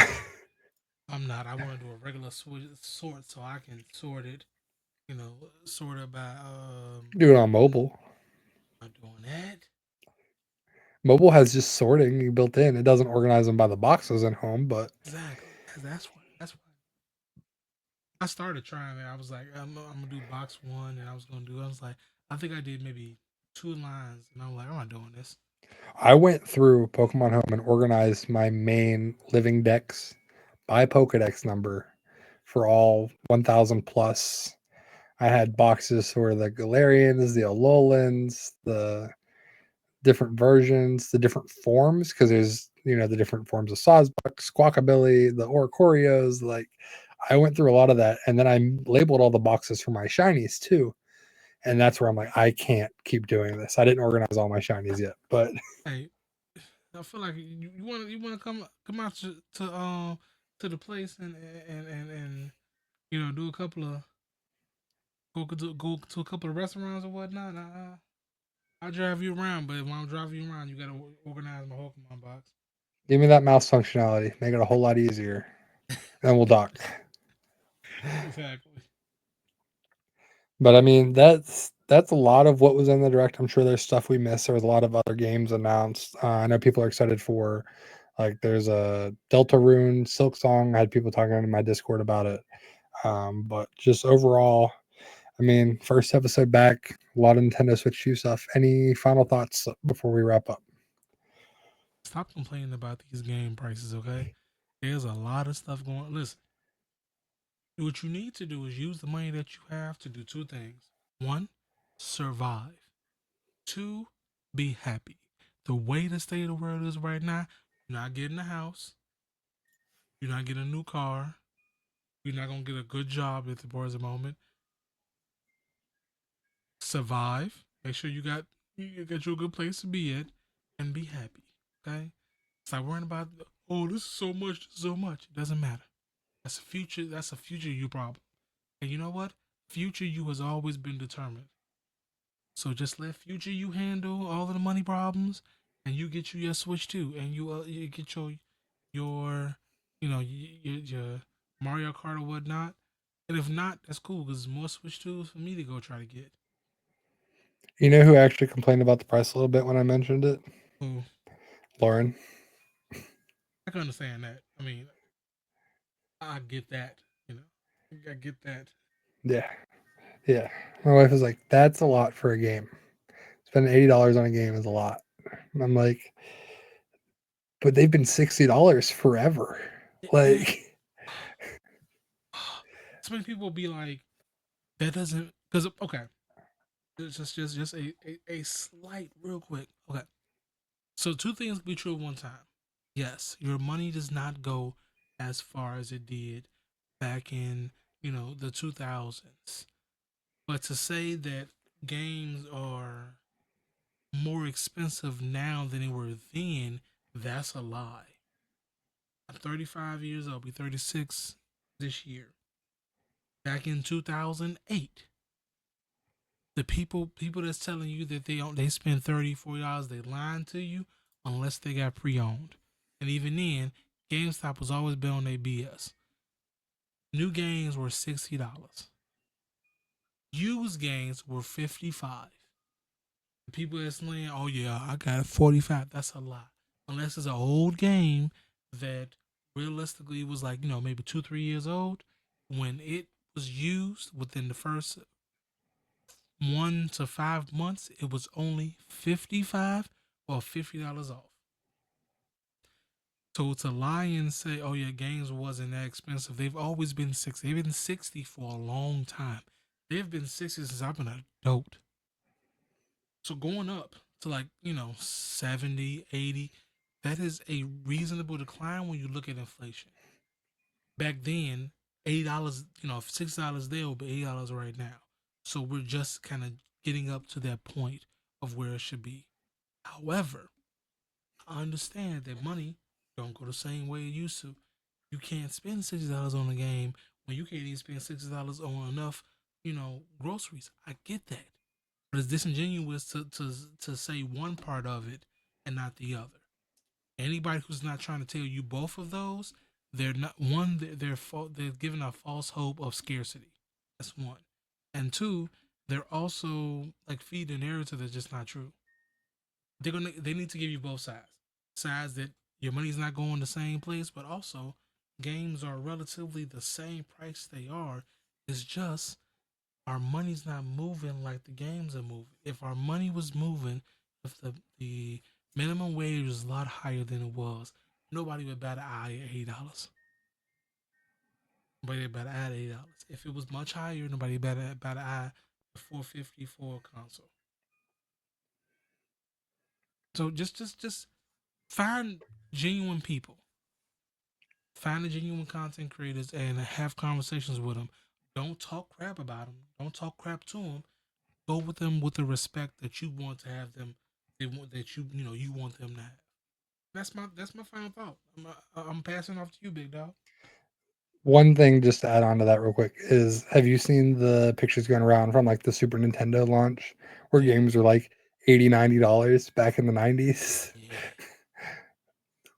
I'm not. I want to do a regular sort so I can sort it. You know, sort it by do it on mobile. I'm doing that. Mobile has just sorting built in. It doesn't organize them by the boxes in home, but Exactly. That's why I started trying it. I was like, I'm gonna do box one, and I was gonna do. I was like, I think I did maybe 2 lines, and I'm like, I'm not doing this. I went through Pokemon Home and organized my main living decks by Pokedex number for all 1,000 plus I had boxes for the Galarians, the Alolans, the different versions, the different forms, because there's the different forms of Sawsbuck, Squawkabilly, the Oricorios. Like I went through a lot of that, and then I labeled all the boxes for my shinies too. And that's where I'm like, I can't keep doing this. I didn't organize all my shinies yet, but Hey, I feel like you want to come out to the place and do a couple of go to a couple of restaurants or whatnot. I'll drive you around, but when I'm driving you around, you gotta organize my Pokemon box. give me that mouse functionality. Make it a whole lot easier. And we'll dock. Exactly. But I mean, that's a lot of what was in the direct. I'm sure there's stuff we missed. There was a lot of other games announced. I know people are excited for, like, there's a Deltarune Silk Song. I had people talking in my Discord about it. But just overall, I mean, first episode back, a lot of Nintendo Switch 2 stuff. Any final thoughts before we wrap up? Stop complaining about these game prices, okay? There's a lot of stuff going. Listen, what you need to do is use the money that you have to do two things. One, survive. Two, be happy. The way the state of the world is right now, you're not getting a house. You're not getting a new car. You're not gonna get a good job at the present moment. Survive. Make sure you get you a good place to be at, and be happy. Okay. Stop worrying about, oh, this is so much, this is so much. It doesn't matter. That's a future. That's a future you problem. And you know what? Future you has always been determined. So just let future you handle all of the money problems, and you get you your Switch too, and you get your your Mario Kart or whatnot. And if not, that's cool because more Switch 2s for me to go try to get. You know who actually complained about the price a little bit when I mentioned it? Cool. Lauren. I can understand that. I mean, I get that. You know, I get that. Yeah. Yeah. My wife was like, that's a lot for a game. Spending $80 on a game is a lot. And I'm like, but they've been $60 forever. And Like, so many people be like, that doesn't because okay, just a slight real quick. Okay, so two things be true at one time. Yes, your money does not go as far as it did back in the 2000s. But to say that games are more expensive now than they were then, that's a lie. I'm 35 years old. I'll be 36 this year. Back in 2008, the people that's telling you that they spend $30, $40, they lying to you unless they got pre-owned. And even then, GameStop was always been on their BS. New games were $60. Used games were 55. The people that's saying, "Oh yeah, I got 45," that's a lie. Unless it's an old game that realistically was like maybe 2 3 years old. When it was used within the first 1 to 5 months, it was only 55 or $50 off. So to lie and say, "Oh yeah, games wasn't that expensive," they've always been 60. They've been 60 for a long time. They've been 60 since I've been an adult. So going up to 70, 80, that is a reasonable decline when you look at inflation. Back then, $80, $6 there will be $80 right now. So we're just kind of getting up to that point of where it should be. However, I understand that money don't go the same way it used to. You can't spend $60 on a game when you can't even spend $60 on enough, groceries. I get that. But it's disingenuous to say one part of it and not the other. Anybody who's not trying to tell you both of those, they're not one. They're giving a false hope of scarcity. That's one, and two, they're also like feeding a narrative that's just not true. They need to give you both sides. Sides that your money's not going the same place, but also games are relatively the same price they are. It's just our money's not moving like the games are moving. If our money was moving, if the minimum wage was a lot higher than it was, nobody would bat an eye at $8. nobody better add $80. If it was much higher, nobody better add the $450 for a console. So just find genuine people, find the genuine content creators, and have conversations with them. Don't talk crap about them. Don't talk crap to them. Go with them with the respect that you want to have them. They want that you want them to have. That's my final thought. I'm passing off to you, big dog. One thing just to add on to that real quick is, have you seen the pictures going around from like the Super Nintendo launch where Yeah, games were like $80-$90 back in the 90s? yeah.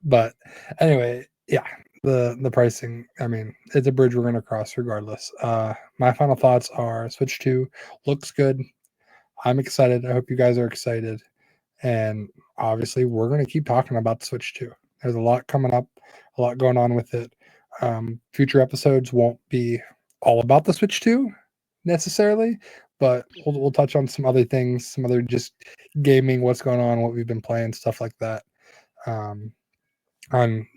But anyway, yeah, the pricing, I mean, it's a bridge we're going to cross regardless. My final thoughts are Switch 2 looks good. I'm excited. I hope you guys are excited. And obviously, we're going to keep talking about the Switch 2. There's a lot coming up, a lot going on with it. Future episodes won't be all about the Switch 2 necessarily, but we'll touch on some other things, some other just gaming, what's going on, what we've been playing, stuff like that. Um,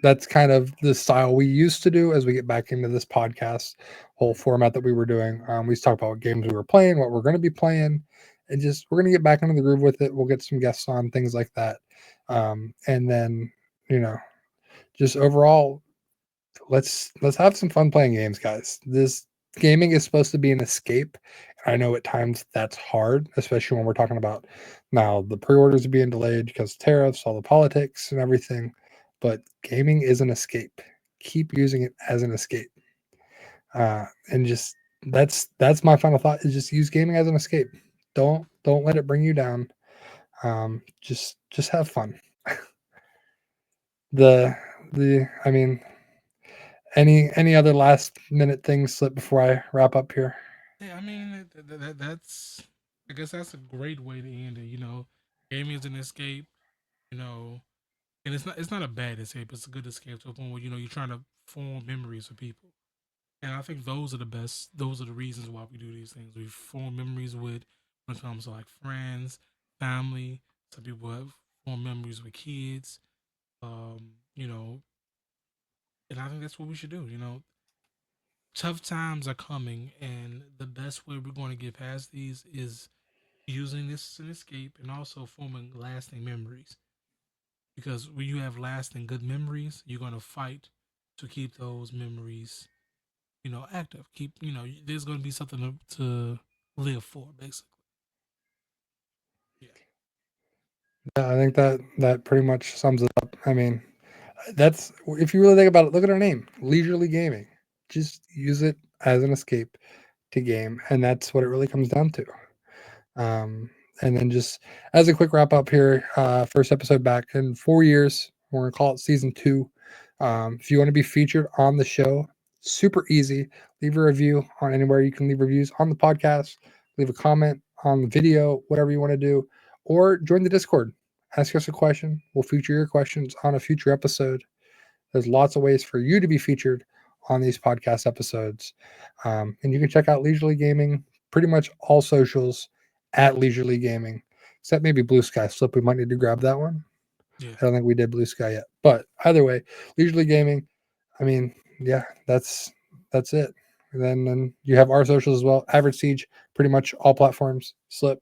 that's kind of the style we used to do as we get back into this podcast whole format that we were doing. We used to talk about what games we were playing, what we're going to be playing, and just we're going to get back into the groove with it. We'll get some guests on, things like that. And then, you know, just overall, let's have some fun playing games, guys. This gaming is supposed to be an escape. I know at times that's hard, especially when we're talking about now the pre-orders are being delayed because of tariffs, all the politics and everything. But gaming is an escape. Keep using it as an escape. And just that's my final thought is just use gaming as an escape. Don't let it bring you down. Just have fun. The I mean, any other last minute things slip before I wrap up here? Yeah, I mean that's. I guess that's a great way to end it. Gaming is an escape. You know, and it's not a bad escape. It's a good escape to a point where you're trying to form memories with people. And I think those are the best. Those are the reasons why we do these things. We form memories with when it comes to like friends, family. Some people have formed memories with kids. You know, and I think that's what we should do. Tough times are coming, and the best way we're going to get past these is using this as an escape and also forming lasting memories. Because when you have lasting good memories, you're going to fight to keep those memories, active. There's going to be something to live for, basically. Yeah. Yeah, I think that pretty much sums it up. I mean, that's if you really think about it, look at our name, leisurely gaming. Just use it as an escape to game, and that's what it really comes down to. Um, and then just as a quick wrap up here, first episode back in 4 years. We're gonna call it season 2. If you want to be featured on the show, super easy. Leave a review on anywhere you can leave reviews on the podcast. Leave a comment on the video, whatever you want to do, or join the Discord. Ask us a question. We'll feature your questions on a future episode. There's lots of ways for you to be featured on these podcast episodes. And you can check out Leisurely Gaming, pretty much all socials at Leisurely Gaming, except maybe Blue Sky Slip. We might need to grab that one. Yeah. I don't think we did Blue Sky yet. But either way, Leisurely Gaming, I mean, yeah, that's it. And then you have our socials as well. Average Siege, pretty much all platforms. Slip.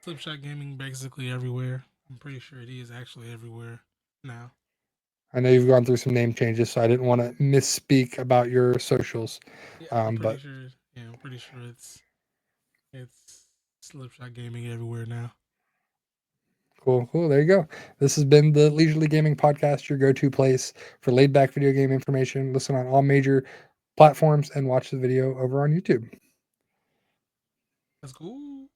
Slipshot Gaming basically everywhere. I'm pretty sure it is actually everywhere now. I know you've gone through some name changes, so I didn't want to misspeak about your socials. Yeah, I'm pretty But sure. Yeah, I'm pretty sure it's Slipshot Gaming everywhere now. cool. There you go. This has been the Leisurely Gaming Podcast, your go-to place for laid-back video game information. Listen on all major platforms and watch the video over on YouTube. That's cool.